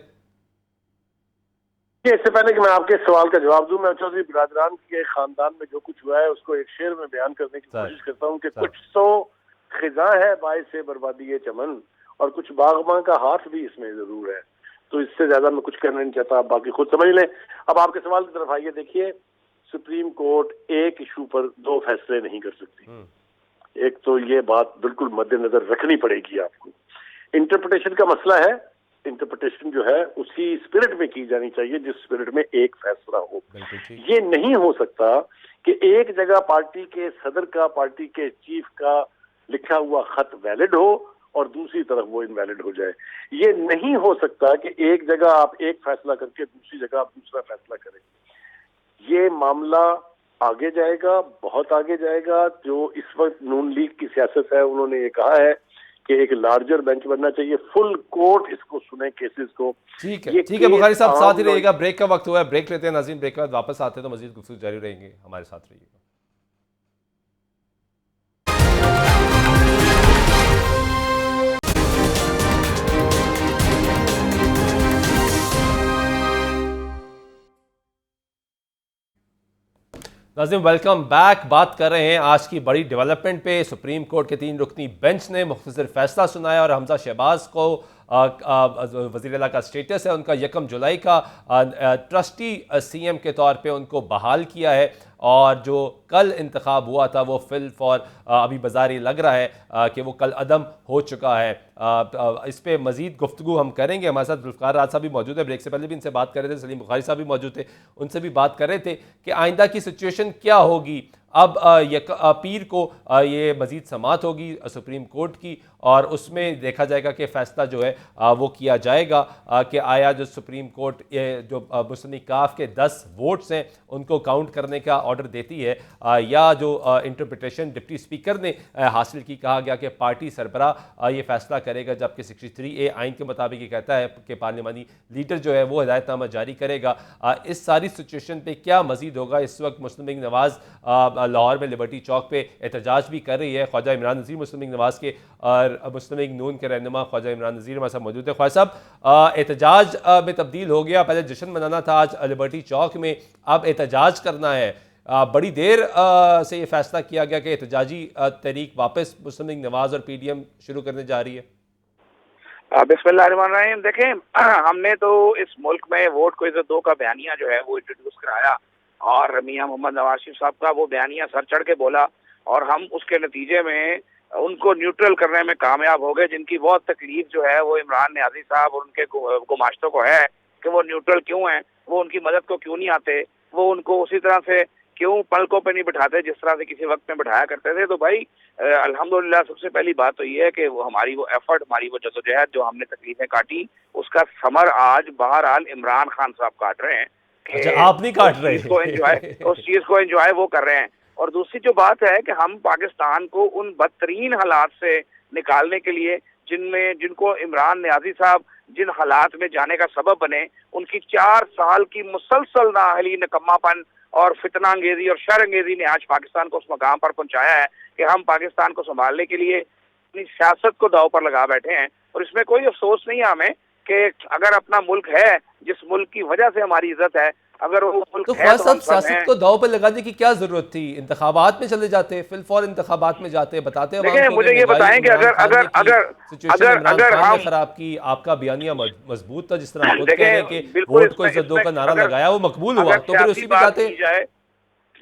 इससे पहले कि मैं आपके सवाल का जवाब दूं, मैं चौधरी बिरादरान के खानदान में जो कुछ हुआ है उसको एक शेर में बयान करने की कोशिश करता हूं कि कुछ तो खिजा है बाइस बर्बादी ये चमन, और कुछ बागबां का हाथ भी इसमें जरूर है। तो इससे ज्यादा मैं कुछ करना नहीं चाहता, आप बाकी खुद समझ लें। अब आपके सवाल की तरफ आइए। देखिए, सुप्रीम कोर्ट एक इशू पर दो फैसले नहीं कर सकती। एक तो ये बात बिल्कुल मद्देनजर रखनी पड़ेगी आपको। इंटरप्रिटेशन का मसला है, इंटरप्रिटेशन जो है उसी स्पिरिट में की जानी चाहिए जिस स्पिरिट में एक फैसला हो। ये नहीं हो सकता कि एक जगह पार्टी के सदर का, पार्टी के चीफ का लिखा हुआ खत वैलिड हो और दूसरी तरफ वो इनवैलिड हो जाए। ये नहीं हो सकता कि एक जगह आप एक फैसला करके दूसरी जगह आप दूसरा फैसला करें। ये मामला आगे जाएगा, बहुत आगे जाएगा। जो इस वक्त नून लीग की सियासत है, उन्होंने ये कहा है कि एक लार्जर बेंच बनना चाहिए, फुल कोर्ट इसको सुने केसेस को। ठीक है बुखारी साहब, साथ ही रहिएगा। ब्रेक का वक्त हुआ है, ब्रेक लेते हैं नाज़रीन। ब्रेक के बाद वापस आते हैं तो मजीद गुफ्तगू जारी रहेंगे, हमारे साथ रहिएगा। नाज़रीन वेलकम बैक। बात कर रहे हैं आज की बड़ी डेवलपमेंट पे। सुप्रीम कोर्ट के 3 रुकनी बेंच ने मुख्तसर फैसला सुनाया और हमजा शहबाज को वज़ीर आला का स्टेटस है उनका 1 जुलाई का ट्रस्टी सीएम के तौर पे उनको बहाल किया है। और जो कल इंतखाब हुआ था वो फिल फॉर अभी बाजारी लग रहा है कि वो कल अदम हो चुका है। इस पर मज़ीद गुफ्तगू हम करेंगे। हमारे साथ जुल्फ़िकार राज साहब भी मौजूद है, ब्रेक से पहले भी इनसे बात कर रहे थे, सलीम बुखारी साहब भी मौजूद थे, उनसे भी बात कर रहे थे कि आइंदा की सिचुएशन क्या होगी। अब पीर को ये मज़ीद समाअत होगी सुप्रीम कोर्ट की और उसमें देखा जाएगा कि फ़ैसला जो है वो किया जाएगा कि आया जो सुप्रीम कोर्ट जो मुस्लिम लीग काफ के 10 वोट्स हैं उनको काउंट करने का ऑर्डर देती है या जो इंटरप्रिटेशन डिप्टी स्पीकर ने हासिल की, कहा गया कि पार्टी सरबराह ये फ़ैसला करेगा, जबकि 63A आइन के मुताबिक ये कहता है कि पार्लिमानी लीडर जो है वो हिदायतनामा जारी करेगा। इस सारी सिचुएशन पर क्या मज़ीद होगा? इस वक्त मुस्लिम लीग नवाज़ लाहौर में लिबर्टी चौक पे एहतजाज भी कर रही है। ख्वाजा इमरान नज़ीर मुस्लिम लीग नवाज़ के और मुस्लिम लीग नून के रहनुमा ख्वाजा इमरान नज़ीर हमारे साथ मौजूद है। ख्वाजा साहब, एहतजाज में तब्दील हो गया, पहले जश्न मनाना था आज लिबर्टी चौक में, अब एहतजाज करना है। बड़ी देर से ये फैसला किया गया कि एहतजाजी तहरीक वापस मुस्लिम लीग नवाज़ और PDM शुरू करने जा रही है। बिस्मिल्लाहिर्रहमानिर्रहीम। देखें, हमने तो इस मुल्क में वोट को इज़्ज़त दो का बयानिया जो है वो इंट्रोड्यूस कराया और मियां मोहम्मद नवाज शरीफ साहब का वो बयानिया सर चढ़ के बोला और हम उसके नतीजे में उनको न्यूट्रल करने में कामयाब हो गए, जिनकी बहुत तकलीफ जो है वो इमरान न्याजी साहब और उनके गुमाश्तों को है कि वो न्यूट्रल क्यों हैं, वो उनकी मदद को क्यों नहीं आते, वो उनको उसी तरह से क्यों पलकों पे नहीं बिठाते जिस तरह से किसी वक्त में बिठाया करते थे। तो भाई अल्हम्दुलिल्लाह सबसे पहली बात तो ये है कि वो हमारी वो एफर्ट, हमारी वो जद्दोजहद जो हमने तकलीफें काटी, उसका समर आज बहरहाल इमरान खान साहब काट रहे हैं। अच्छा, आप नहीं काट रहे उस चीज को एंजॉय वो कर रहे हैं। और दूसरी जो बात है कि हम पाकिस्तान को उन बदतरीन हालात से निकालने के लिए जिनको इमरान न्याजी साहब जिन हालात में जाने का सबब बने, उनकी 4 साल की मुसलसल नाअहली, निकम्मापन और फितना अंगेजी और शर अंगेजी ने आज पाकिस्तान को उस मकाम पर पहुंचाया है कि हम पाकिस्तान को संभालने के लिए अपनी सियासत को दांव पर लगा बैठे हैं। और इसमें कोई अफसोस नहीं है हमें कि अगर अपना मुल्क है, जिस मुल्क की वजह से हमारी इज्जत है, अगर वो मुल्क तो है तो सियासत को दाव पर लगाने की क्या जरूरत थी? इंतखाबात में चले जाते, फिल फॉर इंतखाबात में जाते, बताते हैं। मुझे ये बताएं कि अगर हम खराब की, आपका बयानिया मजबूत था, जिस तरह खुद कह रहे हैं कि वोट को इज्जत दो का नारा लगाया, वो मकबूल हुआ, तो फिर उसी पे जाते।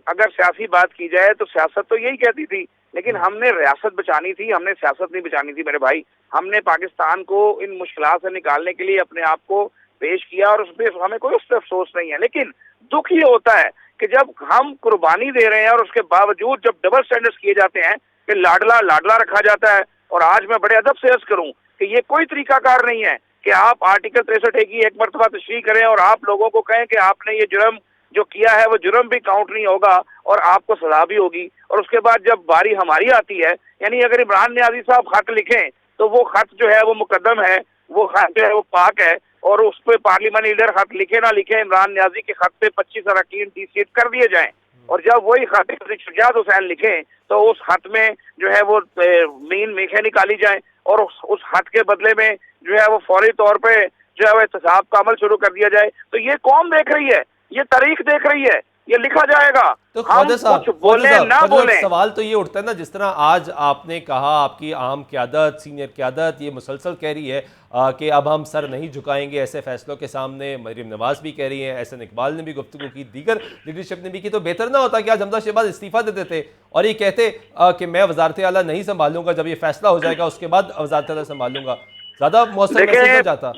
अगर सियासी बात की जाए तो सियासत तो यही कहती थी, लेकिन हमने रियासत बचानी थी, हमने सियासत नहीं बचानी थी मेरे भाई। हमने पाकिस्तान को इन मुश्किलात से निकालने के लिए अपने आप को पेश किया और उसमें हमें कोई उससे अफसोस नहीं है। लेकिन दुख ये होता है कि जब हम कुर्बानी दे रहे हैं और उसके बावजूद जब डबल स्टैंडर्ड्स किए जाते हैं कि लाडला लाडला रखा जाता है। और आज मैं बड़े अदब से अर्ज करूं कि ये कोई तरीकाकार नहीं है कि आप आर्टिकल 63A की एक मरतबा तशरीह करें और आप लोगों को कहें कि आपने ये जुर्म जो किया है वो जुर्म भी काउंट नहीं होगा और आपको सजा भी होगी। और उसके बाद जब बारी हमारी आती है, यानी अगर इमरान न्याजी साहब खत लिखें तो वो खत जो है वो मुकद्दम है, वो खत जो है वो पाक है, और उस पर पार्लियामेंट लीडर खत लिखे ना लिखे, इमरान न्याजी के खत पे 25 अरकान डिसीट कर दिए जाएं और जब वही खत शुजात हुसैन लिखें तो उस खत में जो है वो मीन मेखें निकाली जाए और उस खत के बदले में जो है वो फौरी तौर पे जो है वो एहतसाब का अमल शुरू कर दिया जाए। तो ये कौन देख रही है? ये तारीख देख रही है, ये लिखा जाएगा। तो हम ख्वाजा साहब, कुछ बोले ना बोले, सवाल तो ये उठता है ना, जिस तरह आज आपने कहा आपकी आम क़यादत, सीनियर क़यादत ये मुसलसल कह रही है कि अब हम सर नहीं झुकाएंगे ऐसे फैसलों के सामने। मरीम नवाज भी कह रही हैं, एहसन इकबाल ने भी गुफ्तगू की, दीगर लीडरशिप ने भी की। तो बेहतर ना होता कि आज हमजा शहबाज इस्तीफ़ा दे देते और ये कहते कि मैं वजारत आला नहीं संभालूंगा, जब ये फैसला हो जाएगा उसके बाद वजारत आला संभालूंगा, ज़्यादा मौसम मैसेज हो जाता।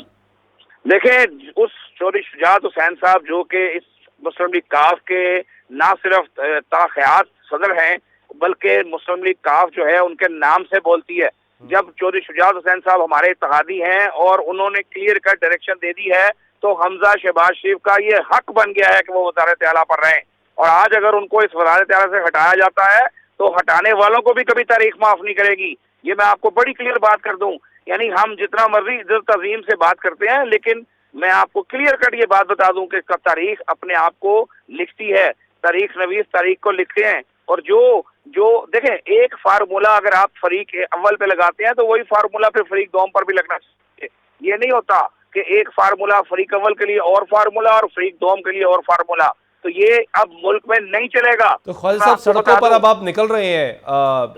देखें उस चौधरी शुजात हुसैन साहब जो कि इस मुस्लिम लीग काफ के ना सिर्फ ताख़यात सदर हैं बल्कि मुस्लिम लीग काफ जो है उनके नाम से बोलती है। जब चौधरी शुजात हुसैन साहब हमारे इत्तेहादी हैं और उन्होंने क्लियर कट डायरेक्शन दे दी है तो हमजा शहबाज शरीफ का ये हक बन गया है कि वो वज़ारत आला पर रहें। और आज अगर उनको इस वज़ारत आला से हटाया जाता है तो हटाने वालों को भी कभी तारीख माफ नहीं करेगी। ये मैं आपको बड़ी क्लियर बात कर दूं। यानी हम जितना मर्जी इज्जत तज़ीम से बात करते हैं, लेकिन मैं आपको क्लियर कट ये बात बता दूं कि तारीख अपने आप को लिखती है, तारीख नवीस तारीख को लिखते हैं। और जो जो देखें, एक फार्मूला अगर आप फरीक अव्वल पे लगाते हैं तो वही फार्मूला फिर फरीक दोम पर भी लगना चाहिए। ये नहीं होता कि एक फार्मूला फरीक अव्वल के लिए और फार्मूला और फरीक दोम के लिए और फार्मूला। तो ये अब मुल्क में नहीं चलेगा। तो ख्वाजा साहब, सड़कों पर अब आप निकल रहे हैं,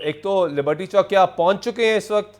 एक तो लिबर्टी चौक, क्या आप पहुंच चुके हैं इस वक्त?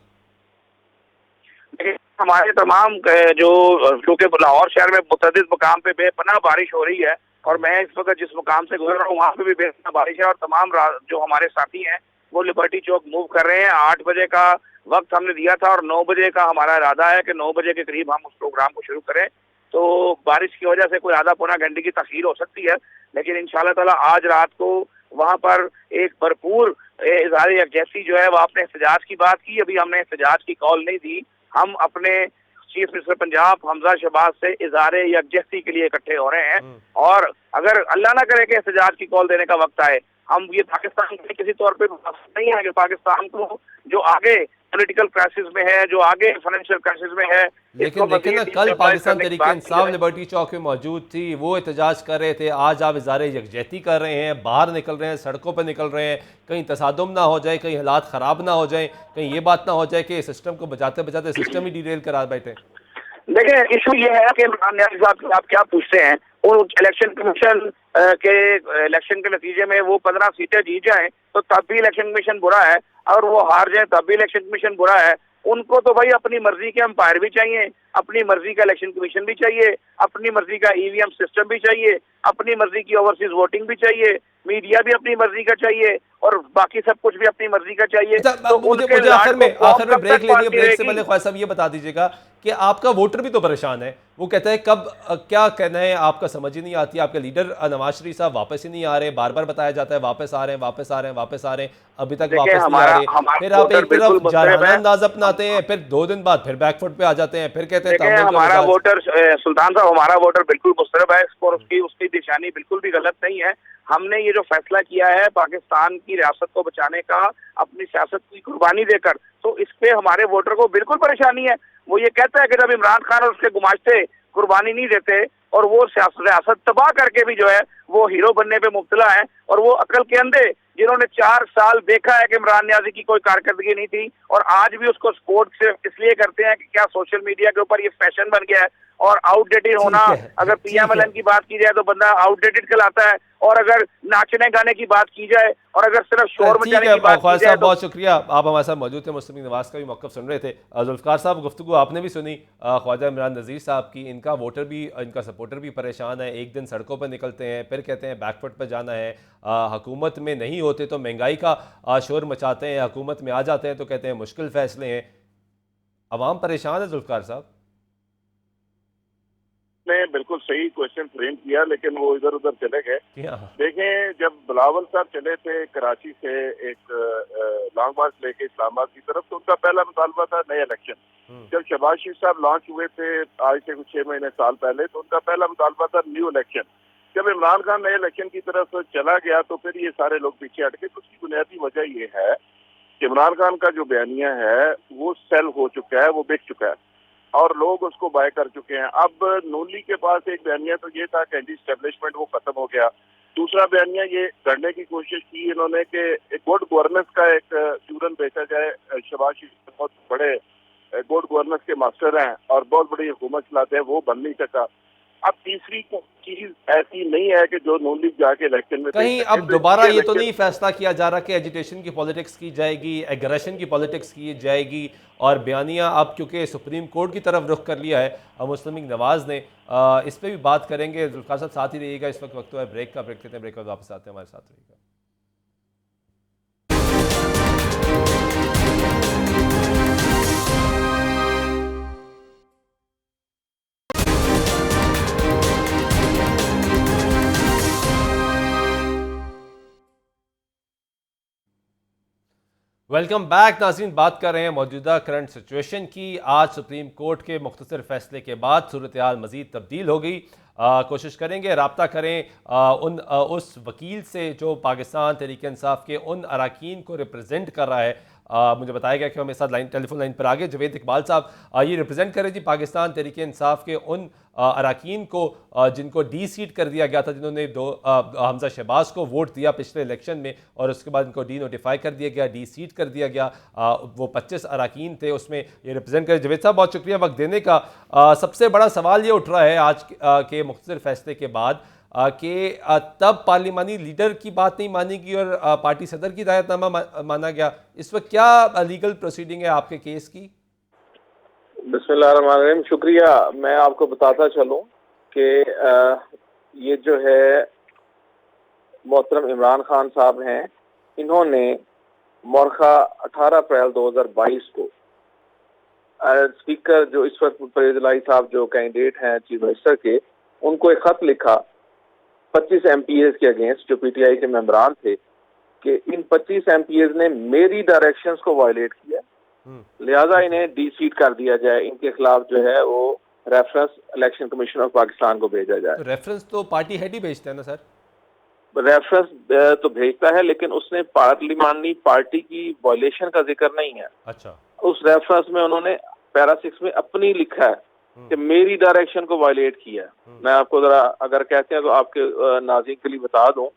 हमारे तमाम जो क्योंकि लाहौर शहर में मुतअद्दिद मुकाम पे बेपनाह बारिश हो रही है और मैं इस वक्त जिस मुकाम से गुजर रहा हूँ वहाँ पे भी बेपनाह बारिश है और तमाम जो हमारे साथी हैं वो लिबर्टी चौक मूव कर रहे हैं। 8 बजे का वक्त हमने दिया था और 9 बजे का हमारा इरादा है कि 9 बजे के करीब हम उस प्रोग्राम को शुरू करें। तो बारिश की वजह से कोई आधा पौना घंटे की तखीर हो सकती है, लेकिन इंशाल्लाह ताला आज रात को वहाँ पर एक भरपूर इज़हार यकजहती जो है वो आपने एहतजाज की बात की, अभी हमने एहतजाज की कॉल नहीं दी। हम अपने चीफ मिनिस्टर पंजाब हमजा शहबाज से इज़हार यकजहती के लिए इकट्ठे हो रहे हैं और अगर अल्लाह ना करे कि एहतजाज की कॉल देने का वक्त आए, हम ये पाकिस्तान के किसी तौर पे नहीं है कि पाकिस्तान को जो आगे पॉलिटिकल क्राइसिस में है, जो आगे फाइनेंशियल क्राइसिस में है, लेकिन ना कल पाकिस्तान तहरीक इंसाफ लिबर्टी चौक में मौजूद थी, वो एहतजाज कर रहे थे। आज आप इज़हार यकजहती कर रहे हैं, बाहर निकल रहे हैं, सड़कों पर निकल रहे हैं, कहीं तसादुम ना हो जाए, कहीं हालात ख़राब ना हो जाए, कहीं ये बात ना हो जाए कि सिस्टम को बचाते बचाते सिस्टम ही डिरेल करा बैठे। देखिए, इशू ये है कि इमरान न्याज़ी साहब आप क्या पूछते हैं, वो इलेक्शन कमीशन के इलेक्शन के नतीजे में वो 15 सीटें जीत जाएं तो तब भी इलेक्शन कमीशन बुरा है और वो हार जाए तब भी इलेक्शन कमीशन बुरा है। उनको तो भाई अपनी मर्जी के अंपायर भी चाहिए, अपनी मर्जी का इलेक्शन कमीशन भी चाहिए, अपनी मर्जी का ईवीएम सिस्टम भी चाहिए, अपनी मर्जी की ओवरसीज वोटिंग भी चाहिए, मीडिया भी अपनी मर्जी का चाहिए और बाकी सब कुछ भी अपनी मर्जी का चाहिए। तो मुझे आखिर में ब्रेक लेनी है। ब्रेक से पहले ख्वाजा साहब ये बता दीजिएगा कि आपका वोटर भी तो परेशान है, वो कहता है कब क्या कहना है आपका समझ ही नहीं आती। आपके लीडर नवाज शरीफ साहब वापस ही नहीं आ रहे, बार बार बताया जाता है वापस आ रहे हैं, वापस आ रहे हैं, वापस आ रहे हैं, अभी तक वापस नहीं आ रहे। फिर आप एक तरफ जारहाना अंदाज अपनाते हैं, फिर 2 दिन बाद फिर बैकफुट पे आ जाते हैं, फिर कहते हैं हमारा वोटर सुल्तान साहब, हमारा वोटर बिल्कुल मुस्तरब है और उसकी निशानी बिल्कुल भी गलत नहीं है। हमने ये जो फैसला किया है पाकिस्तान की रियासत को बचाने का अपनी सियासत की कुर्बानी देकर, तो इस पे हमारे वोटर को बिल्कुल परेशानी है। वो ये कहता है कि जब इमरान खान और उसके गुमाश्ते कुर्बानी नहीं देते और वो रियासत तबाह करके भी जो है वो हीरो बनने पे मुब्तला है और वो अकल के अंधे जिन्होंने 4 साल देखा है कि इमरान न्याज़ी की कोई कारकर्दगी नहीं थी और आज भी उसको सपोर्ट सिर्फ इसलिए करते हैं कि क्या सोशल मीडिया के ऊपर ये फैशन बन गया है और आउटडेटेड होना। अगर पीएमएलएन की बात की जाए तो बंदा आउटडेटेड कहलाता है और अगर नाचने गाने की बात की जाए और अगर सिर्फ शोर मचाने की बात की जाए तो बहुत शुक्रिया। आप हमारे साथ मौजूद थे, मुस्लिम लीग नवाज का भी मौक़िफ़ सुन रहे थे। जुल्फ़िकार साहब, गुफ्तगू आपने भी सुनी ख्वाजा इमरान नज़ीर साहब की। इनका वोटर भी, इनका सपोर्टर भी परेशान है। एक दिन सड़कों पर निकलते हैं, फिर कहते हैं बैकफुट पर जाना है, हुकूमत में नहीं होते तो महंगाई का शोर मचाते हैं, हुकूमत में आ जाते हैं तो कहते हैं मुश्किल फ़ैसले हैं। अवाम परेशान है जुल्फ़िकार साहब। ने बिल्कुल सही क्वेश्चन फ्रेम किया, लेकिन वो इधर उधर चले गए। देखें, जब बिलावल साहब चले थे कराची से एक लॉन्ग मार्च लेके इस्लामाबाद की तरफ, तो उनका पहला मुतालबा था नए इलेक्शन। जब शहबाज शरीफ साहब लॉन्च हुए थे आज से कुछ 6 महीने साल पहले, तो उनका पहला मुतालबा था न्यू इलेक्शन। जब इमरान खान नए इलेक्शन की तरफ चला गया तो फिर ये सारे लोग पीछे हट गए। तो उसकी बुनियादी वजह ये है कि इमरान खान का जो बयानिया है वो सेल हो चुका है, वो बिक चुका है और लोग उसको बाय कर चुके हैं। अब नून लीग के पास एक बयानिया तो ये था कि एंटी एस्टेब्लिशमेंट वो खत्म हो गया। दूसरा दूसरा बयानिया ये करने की कोशिश की इन्होंने कि एक गुड गवर्नेंस का एक चूरन बेचा जाए। शहबाज शरीफ बहुत बड़े गुड गवर्नेंस के मास्टर हैं और बहुत बड़ी हुकूमत चलाते हैं, वो बन नहीं सका। अब तीसरी चीज ऐसी नहीं है कि जो नून लीग जाके इलेक्शन में कहीं अब दोबारा ये तो नहीं फैसला किया जा रहा कि एजिटेशन की पॉलिटिक्स की जाएगी, एग्रेशन की पॉलिटिक्स की जाएगी, और बयानिया अब क्योंकि सुप्रीम कोर्ट की तरफ रुख कर लिया है मुस्लिम लीग नवाज ने, इस पर भी बात करेंगे। जुल्फिकार साहब साथ ही रहिएगा, इस वक्त वक्त है ब्रेक का, ब्रेक लेते हैं, ब्रेक का वापस आते हैं, हमारे साथ रहिएगा। वेलकम बैक नाज़रीन। बात कर रहे हैं मौजूदा करंट सिचुएशन की। आज सुप्रीम कोर्ट के मुख्तसर फैसले के बाद सूरत हाल मज़ीद तब्दील हो गई। कोशिश करेंगे रब्ता करें उस वकील से जो पाकिस्तान तहरीक इंसाफ के उन अरकान को रिप्रेजेंट कर रहा है। मुझे बताया गया कि हमें साथ टेलीफोन लाइन पर आगे जवेद इकबाल साहब ये रिप्रेजेंट कर रहे थी पाकिस्तान तहरीक इंसाफ के उन अरकान को जिनको डी सीट कर दिया गया था, जिन्होंने हमजा शहबाज को वोट दिया पिछले इलेक्शन में, और उसके बाद इनको डी नोटिफाई कर दिया गया, डी सीट कर दिया गया। वो 25 अरकान थे, उसमें ये रिप्रेजेंट कर। जवेद साहब बहुत शुक्रिया वक्त देने का। सबसे बड़ा सवाल ये उठ रहा है आज के मुख्तसर फैसले के बाद कि तब पार्लिमानी लीडर की बात नहीं मानी गई और पार्टी सदर की हिदायतनामा माना गया। इस वक्त क्या लीगल प्रोसीडिंग है आपके केस की? बिस्मिल्लाहिर्रहमानिर्रहीम। शुक्रिया। मैं आपको बताता चलूं कि ये जो है मोहतरम इमरान खान साहब हैं, इन्होंने मोरखा 18 अप्रैल 2022 को स्पीकर जो इस वक्त परवेज इलाही साहब जो कैंडिडेट हैं चीफ मिनिस्टर के, उनको एक खत लिखा 25 MPs के अगेंस्ट जो PTI के मेंबरान थे कि इन 25 MPs ने मेरी डायरेक्शंस को वायलेट किया, लिहाजा इन्हें डी सीट कर दिया जाए। इनके खिलाफ जो है वो reference election commission of Pakistan को भेजा जाए। तो रेफरेंस तो पार्टी हेड ही भेजता है ना सर? रेफरेंस तो भेजता है, लेकिन उसने पार्लिमानी पार्टी की वायलेशन का जिक्र नहीं है। अच्छा। उस रेफरेंस में उन्होंने पैरा 6 में अपनी लिखा है कि मेरी डायरेक्शन को वायलेट किया है। मैं आपको जरा अगर कहते हैं तो आपके नाज़रीन के लिए बता दूं।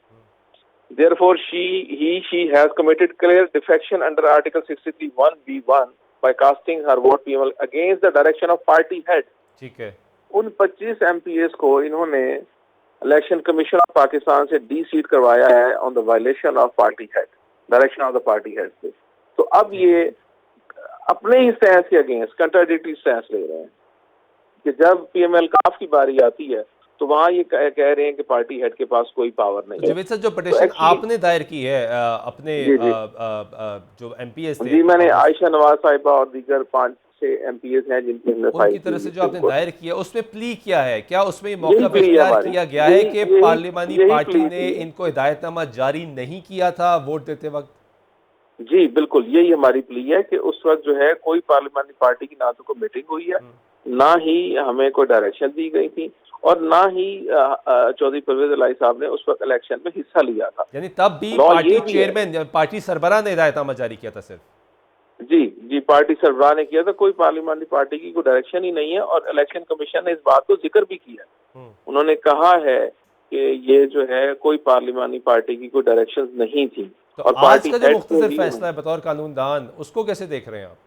Therefore, she has committed clear defection under Article 63(1)(b)(1) by casting her vote PML against the direction of party head। ठीक है। उन 25 MPs को इन्होंने इलेक्शन कमीशन ऑफ पाकिस्तान से डी सीट करवाया है on the violation of party head, direction of the party head से। तो अब ये अपने ही स्टैंड के अगेंस्ट कंट्राडिक्टरी स्टैंड ले रहे हैं कि जब PML काफ की बारी आती है तो वहाँ ये कह रहे हैं कि पार्टी हेड के पास कोई पावर नहीं है। जवेद साहब, जो पिटीशन आपने दायर की है अपने जो MPs थे, जी मैंने आयशा नवाज साहिबा और दीगर 5-6 MPs हैं जिनकी उनकी तरफ से जो आपने दायर किया उसमें प्ली क्या है? क्या उसमें मौका पे इख्तियार किया गया है कि पार्लिमानी पार्टी ने इनको हिदायतनामा जारी नहीं किया था वोट देते वक्त? जी बिल्कुल, यही हमारी प्ली है कि उस वक्त जो है कोई पार्लिमानी पार्टी की ना तो कोई मीटिंग हुई है, ना ही हमें कोई डायरेक्शन दी गई थी, और ना ही चौधरी परवेज इलाही साहब ने उस वक्त इलेक्शन में हिस्सा लिया था। यानी तब भी पार्टी चेयरमैन, पार्टी सरबराह ने हिदायतनामा जारी किया था सिर्फ? जी, पार्टी सरबराह ने किया था। कोई पार्लिमानी पार्टी की कोई डायरेक्शन ही नहीं है, और इलेक्शन कमीशन ने इस बात को जिक्र भी किया। उन्होंने कहा है कि ये जो है कोई पार्लिमानी पार्टी की कोई डायरेक्शन नहीं थी। तो और आज का जो मुख्तसर फैसला है बतौर कानूनदान, उसको कैसे देख रहे हैं आप?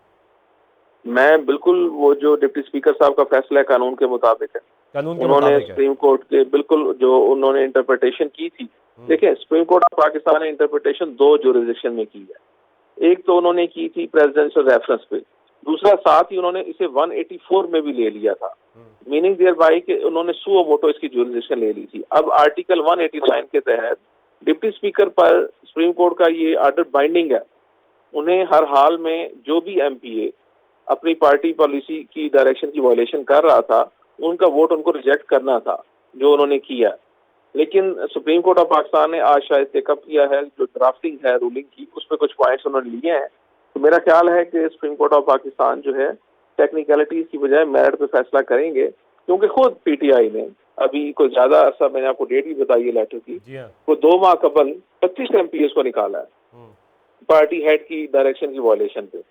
मैं बिल्कुल वो जो डिप्टी स्पीकर साहब का फैसला है कानून के मुताबिक है। उन्होंने सुप्रीम कोर्ट के बिल्कुल जो उन्होंने इंटरप्रिटेशन की थी, देखिए सुप्रीम कोर्ट ऑफ पाकिस्तान ने इंटरप्रिटेशन 2 जुरिडिक्शन में की है। एक तो उन्होंने की थी प्रेसिडेंशियल रेफरेंस पे, दूसरा साथ ही उन्होंने इसे 184 में भी ले लिया था, मीनिंग देयर बाय कि उन्होंने सुओ मोटो इसकी जुरिडिक्शन ले ली थी। अब आर्टिकल 189 के तहत डिप्टी स्पीकर पर सुप्रीम कोर्ट का ये ऑर्डर बाइंडिंग है। उन्हें हर हाल में जो भी MPA अपनी पार्टी पॉलिसी की डायरेक्शन की वायलेशन कर रहा था, उनका वोट उनको रिजेक्ट करना था, जो उन्होंने किया। लेकिन सुप्रीम कोर्ट ऑफ पाकिस्तान ने आज शायद टेकअप किया है, जो ड्राफ्टिंग है रूलिंग की, उस पर कुछ पॉइंट्स उन्होंने लिए हैं। तो मेरा ख्याल है कि सुप्रीम कोर्ट ऑफ पाकिस्तान जो है टेक्निकलिटीज की बजाय मेरिट पे फैसला करेंगे, क्योंकि खुद PTI ने अभी कोई ज्यादा अर्सा, मैंने आपको डेट भी बताई है लेटर की, वो 2 माह कबल 25 MPs को निकाला है पार्टी हेड की डायरेक्शन की वायलेशन पे।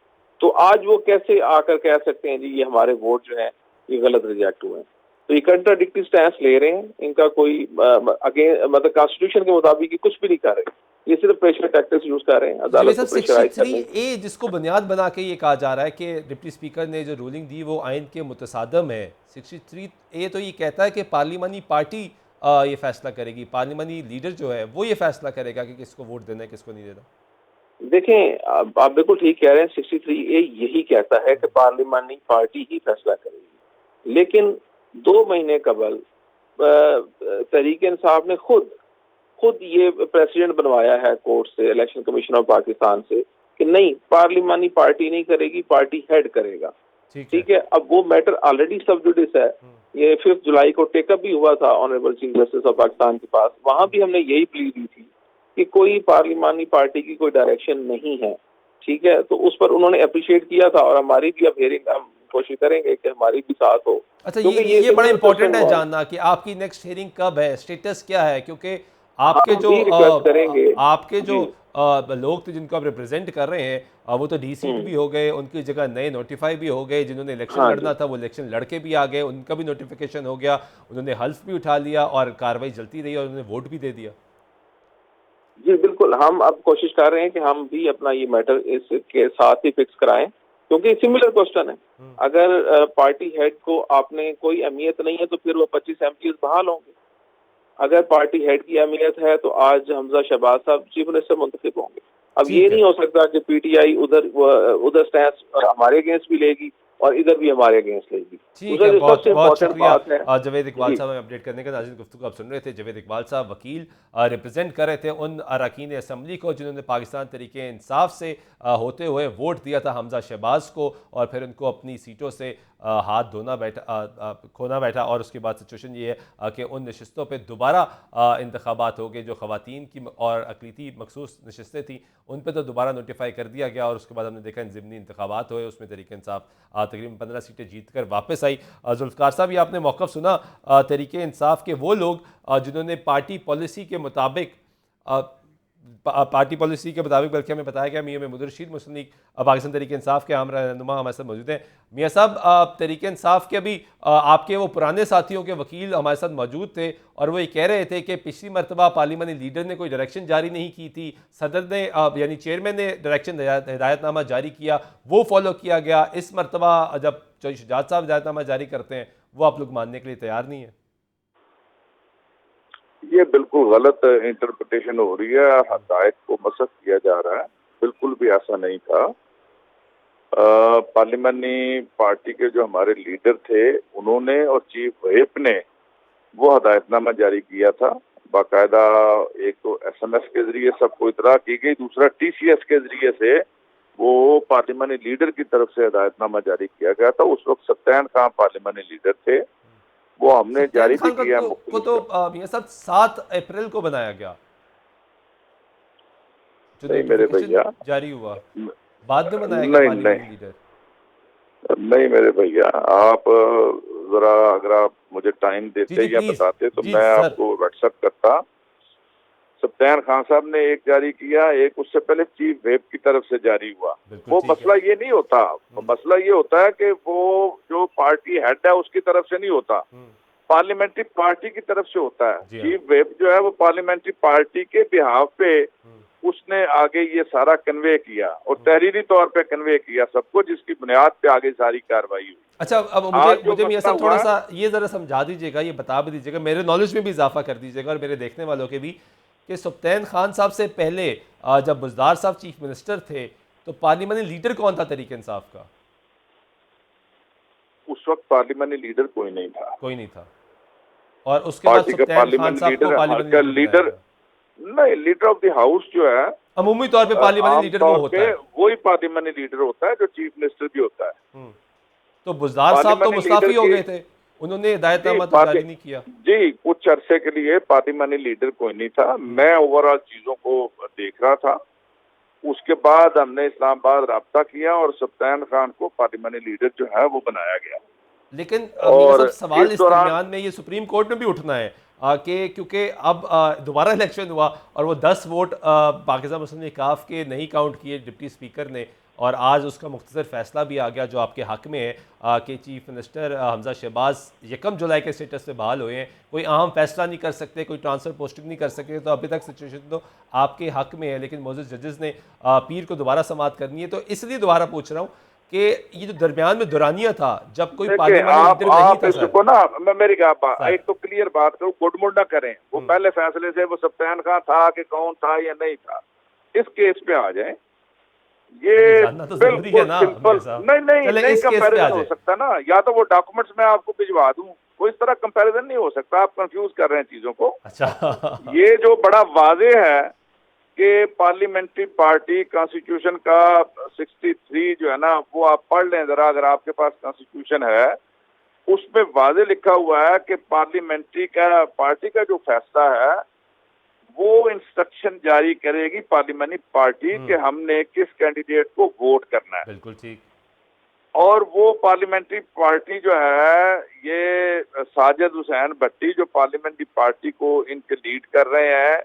तो आज वो कैसे आकर कह सकते हैं जी ये हमारे वोट जो है ये गलत रिजेक्ट हुए हैं? तो ये कंट्राडिक्टरी स्टैंस ले रहे हैं, इनका कोई मतलब कॉन्स्टिट्यूशन के मुताबिक ये कुछ भी नहीं कर रहे, ये सिर्फ प्रेशर टैक्टिक्स यूज कर रहे हैं अदालत को प्रेशराइज करने के लिए। 63A जिसको बुनियाद बना के ये कहा जा रहा है कि डिप्टी स्पीकर ने जो रूलिंग दी वो आइन के मुतसादम है। 63A तो ये कहता है कि पार्लिमानी पार्टी ये फैसला करेगी, पार्लिमानी लीडर जो है वो ये फैसला करेगा कि किसको वोट देना है किसको नहीं देना। देखें आप बिल्कुल ठीक कह रहे हैं, 63A यही कहता है कि पार्लिमानी पार्टी ही फैसला करेगी, लेकिन 2 महीने कबल तहरीक इंसाफ ने खुद ये प्रेसिडेंट बनवाया है कोर्ट से, इलेक्शन कमीशन ऑफ पाकिस्तान से, कि नहीं पार्लिमानी पार्टी नहीं करेगी, पार्टी हेड करेगा। ठीक है, अब वो मैटर ऑलरेडी सब जुडिस है, ये 5 जुलाई को टेकअप भी हुआ था honourable chief justice of Pakistan के पास, वहां भी हमने यही प्ली दी थी कि कोई पार्लिमानी पार्टी की कोई डायरेक्शन नहीं है। ठीक है, तो उस पर उन्होंने अप्रिशिएट किया था और हमारी भी अब हियरिंग हम कोशिश करेंगे कि हमारी भी साथ हो। अच्छा, ये बड़ा इंपॉर्टेंट है जानना कि आपकी नेक्स्ट हियरिंग कब है, स्टेटस क्या है, क्योंकि आपके जो लोग थे जिनको आप रिप्रेजेंट कर रहे हैं वो तो डीसी भी हो गए, उनकी जगह नए नोटिफाई भी हो गए, जिन्होंने इलेक्शन लड़ना था वो इलेक्शन लड़के भी आ गए, उनका भी नोटिफिकेशन हो गया, उन्होंने हल्फ भी उठा लिया और कार्रवाई चलती रही और उन्होंने वोट भी दे दिया। जी बिल्कुल, हम अब कोशिश कर रहे हैं कि हम भी अपना ये मैटर इसके साथ ही फिक्स कराएं, क्योंकि सिमिलर क्वेश्चन है। अगर पार्टी हेड को आपने कोई अहमियत नहीं है तो फिर वो 25 एमपीज बहाल होंगे। अगर पार्टी हेड की अहमियत है तो आज हमजा शहबाज साहब चीफ मिनिस्टर मुंतखब होंगे। अब ये नहीं हो सकता कि पीटीआई उधर स्टैंड हमारे अगेंस्ट भी लेगी और इधर भी हमारे अगेंस्ट लेगी। ठीक है, बहुत शुक्रिया जवेद इकबाल साहब अपडेट करने का। नाज़रीन, गुफ्तगू आप सुन रहे थे, जवेद इकबाल साहब वकील रिप्रेजेंट कर रहे थे उन अरकान असम्बली को जिन्होंने पाकिस्तान तरीके इंसाफ से होते हुए वोट दिया था हमजा शहबाज को और फिर उनको अपनी सीटों से हाथ खोना बैठा और उसके बाद सिचुएशन ये है कि उन नशस्तों पर दोबारा इंतखाबात हो गए, जो ख़वातीन की और अक़लीती मखसूस नशस्तें थी उन पर तो दोबारा नोटिफाई कर दिया गया और उसके बाद हमने देखा ज़िमनी इंतखाबात हुए, उसमें तहरीक इंसाफ तकरीबन 15 सीटें जीत कर वापस आई। जुल्फ़िकार साहब, ये आपने मौक़िफ़ सुना तहरीक इंसाफ के वो लोग जिन्होंने पार्टी पॉलिसी के मुताबिक बल्कि हमें बताया गया, मियां महमूद रशीद मुस्लिम लीग पाकिस्तान तहरीक इंसाफ के आम रहनुमा हमारे साथ मौजूद हैं। मियां साहब, तहरीक इंसाफ के अभी आपके वो पुराने साथियों के वकील हमारे साथ मौजूद थे और वो ये कह रहे थे कि पिछली मरतबा पार्लिमानी लीडर ने कोई डायरेक्शन जारी नहीं की थी, सदर ने यानी चेयरमैन ने डायरेक्शन हिदायतनामा जारी किया, वो फॉलो किया गया। इस मरतबा जब चौधरी शुजात साहब हिदायतनामा जारी करते हैं वो आप लोग मानने के लिए तैयार नहीं है? ये बिल्कुल गलत इंटरप्रिटेशन हो रही है, हदायत को मसख किया जा रहा है, बिल्कुल भी ऐसा नहीं था। पार्लिमानी पार्टी के जो हमारे लीडर थे उन्होंने और चीफ व्हिप ने वो हदायतनामा जारी किया था, बाकायदा एक तो SMS के जरिए सबको इतला की गई, दूसरा TCS के जरिए से वो पार्लिमानी लीडर की तरफ से हदायतनामा जारी किया गया था। उस वक्त सत्तान खान पार्लिमानी लीडर थे, वो हमने जारी भी किया को तो ये सब 7 अप्रैल को बनाया गया, नहीं मेरे भैया, जारी हुआ बाद में बनाया गया पार्लियामेंट लीडर। नहीं मेरे भैया, आप जरा अगर आप मुझे टाइम देते या बताते तो मैं आपको व्हाट्सएप करता। सत्तान खान साहब ने एक जारी किया, एक उससे पहले चीफ व्हिप की तरफ से जारी हुआ। वो मसला ये नहीं होता, मसला ये होता है कि वो जो पार्टी हेड है उसकी तरफ से नहीं होता, पार्लियामेंट्री पार्टी की तरफ से होता है। चीफ व्हिप जो है वो पार्लियामेंट्री पार्टी के बिहाफ पे उसने आगे ये सारा कन्वे किया और तहरीरी तौर पे कन्वे किया सबको, जिसकी बुनियाद पे आगे सारी कार्रवाई हुई। अच्छा, अब मुझे मियां साहब थोड़ा सा ये जरा समझा दीजिएगा, ये बता भी दीजिएगा, मेरे नॉलेज में भी इजाफा कर दीजिएगा और मेरे देखने वालों के भी, कि सत्तान खान साहब से पहले जब बुज़दार साहब चीफ मिनिस्टर थे तो पार्लियामानी लीडर कौन था तहरीक इंसाफ का? उस वक्त पार्लियामानी लीडर कोई नहीं था और उसके बाद सत्तान खान साहब को पार्लियामानी लीडर नहीं, लीडर ऑफ द हाउस जो है अमूमी तौर पे पार्लियामानी लीडर वो होता है, वही पार्लियामानी लीडर होता है जो चीफ मिनिस्टर भी होता है। तो बुज़दार साहब तो मुस्ताफी हो गए थे, उन्होंने हिदायतनामा तो जारी नहीं किया। जी, कुछ अरसे के लिए पार्लियामानी लीडर कोई नहीं था, मैं ओवरऑल चीजों को देख रहा था। उसके बाद हमने इस्लामाबाद राब्ता किया और सत्तान खान को पार्लियामानी लीडर जो है वो बनाया गया। लेकिन और सवाल इस दरमियान में ये सुप्रीम कोर्ट में भी उठना है कि क्योंकि अब दोबारा इलेक्शन हुआ और वो 10 वोट पाकिस्तान मुस्लिम लीग काफ के नहीं काउंट किए डिप्टी स्पीकर ने और आज उसका मुख्तसर फैसला भी आ गया जो आपके हक में है कि चीफ मिनिस्टर हमजा शहबाज 1 जुलाई के स्टेटस से बहाल हुए हैं, कोई अहम फैसला नहीं कर सकते, कोई ट्रांसफ़र पोस्टिंग नहीं कर सकते, तो अभी तक सिचुएशन तो आपके हक में है, लेकिन मौजूद जजेस ने पीर को दोबारा समाअत करनी है। तो इसलिए दोबारा पूछ रहा हूँ कि ये जो दरमियान में दुरानिया था जब कोई पार्लियामेंट नहीं था सर, ना मेरी एक तो क्लियर बात करूं, गुडमुड ना करें, वो पहले फैसले से वो सफ्तान खान था कि कौन था या नहीं था, इस केस पे आ जाए। ये तो जरूरी है ना, नहीं कंपैरिजन हो सकता ना, या तो वो डॉक्यूमेंट्स मैं आपको भिजवा दूं, वो इस तरह कंपैरिजन नहीं हो सकता, आप कंफ्यूज कर रहे हैं चीजों को। अच्छा ये जो बड़ा वाजे है कि पार्लियामेंट्री पार्टी कॉन्स्टिट्यूशन का 63 जो है ना, वो आप पढ़ लें जरा, अगर आपके पास कॉन्स्टिट्यूशन है, उसमें वाजे लिखा हुआ है कि पार्लियामेंट्री का पार्टी का जो फैसला है वो इंस्ट्रक्शन जारी करेगी पार्लियामेंट्री पार्टी कि हमने किस कैंडिडेट को वोट करना है। बिल्कुल ठीक। और वो पार्लियामेंट्री पार्टी जो है, ये साजिद हुसैन भट्टी जो पार्लियामेंट्री पार्टी को इनके लीड कर रहे हैं,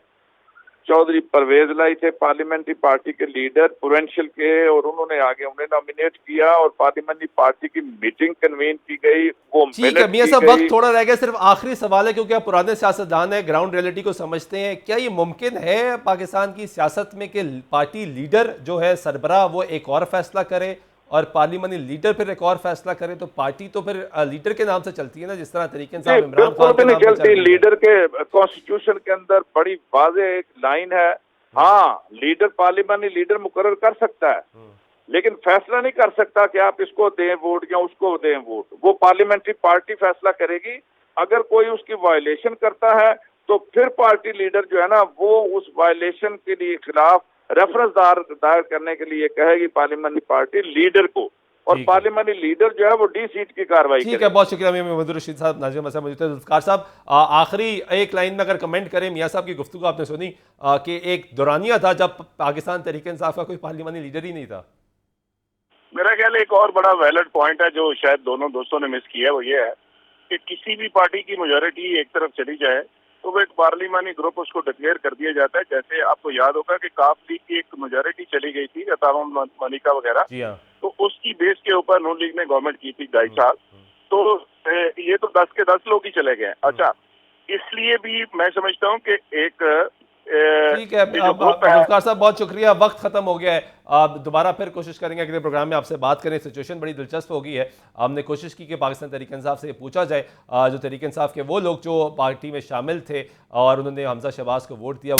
चौधरी परवेज लाई थे पार्लियामेंट्री पार्टी के लीडर प्रोविंशियल के, और उन्होंने आगे उन्हें नॉमिनेट किया और पार्लियामेंट्री पार्टी की मीटिंग कन्वीन की गई। वो ठीक है मियां साहब, वक्त थोड़ा रह गया, सिर्फ आखिरी सवाल है क्योंकि आप पुराने सियासतदान हैं, ग्राउंड रियलिटी को समझते हैं, क्या ये मुमकिन है पाकिस्तान की सियासत में कि पार्टी लीडर जो है सरबराह वो एक और फैसला करे और पार्लियामेंट्री लीडर फिर एक और फैसला करे, तो पार्टी तो फिर लीडर के नाम से चलती है ना, जिस तरह तरीके से इमरान खान के नाम से चलती है। लीडर के कॉन्स्टिट्यूशन के अंदर बड़ी वाज़ेह एक लाइन है, हाँ लीडर पार्लियामेंट्री लीडर मुकर्रर कर सकता है, लेकिन फैसला नहीं कर सकता कि आप इसको दें वोट या उसको दें वोट, वो पार्लियामेंट्री पार्टी फैसला करेगी। अगर कोई उसकी वायलेशन करता है तो फिर पार्टी लीडर जो है ना, वो उस वायलेशन के लिए खिलाफ रेफरेंस दायर करने के लिए कहेगी पार्लियामेंट्री पार्टी लीडर को, और पार्लियामेंट्री लीडर जो है वो डी सीट की कार्रवाई। ठीक है, बहुत शुक्रिया मोहम्मद रशीद साहब, नाज़िम मौजूद थे। जुल्फ़िकार साहब, आखिरी एक लाइन में अगर कमेंट करें, मियां साहब की गुफ्तगू आपने सुनी कि एक दौरानिया था जब पाकिस्तान तहरीक इंसाफ का कोई पार्लियामेंट्री लीडर ही नहीं था। मेरा ख्याल एक और बड़ा वैलिड पॉइंट है जो शायद दोनों दोस्तों ने मिस किया, वो ये है कि किसी भी पार्टी की मेजॉरिटी एक तरफ चली जाए तो वो एक पार्लियामानी ग्रुप उसको डिक्लेयर कर दिया जाता है। जैसे आपको याद होगा कि काफ लीग की एक मेजॉरिटी चली गई थी, अतावा मलिका वगैरह, तो उसकी बेस के ऊपर नून लीग ने गवर्नमेंट की थी 2.5 साल, तो ये तो 10 के 10 लोग ही चले गए। अच्छा, इसलिए भी मैं समझता हूँ कि एक ठीक है जुल्फ़िकार साहब, बहुत शुक्रिया, वक्त खत्म हो गया है। आप दोबारा फिर कोशिश करेंगे अगले प्रोग्राम में आपसे बात करें। सिचुएशन बड़ी दिलचस्प हो गई है। हमने कोशिश की कि पाकिस्तान तहरीक इंसाफ से पूछा जाए, जो तहरीक इंसाफ के वो लोग जो पार्टी में शामिल थे और उन्होंने हमजा शहबाज को वोट दिया।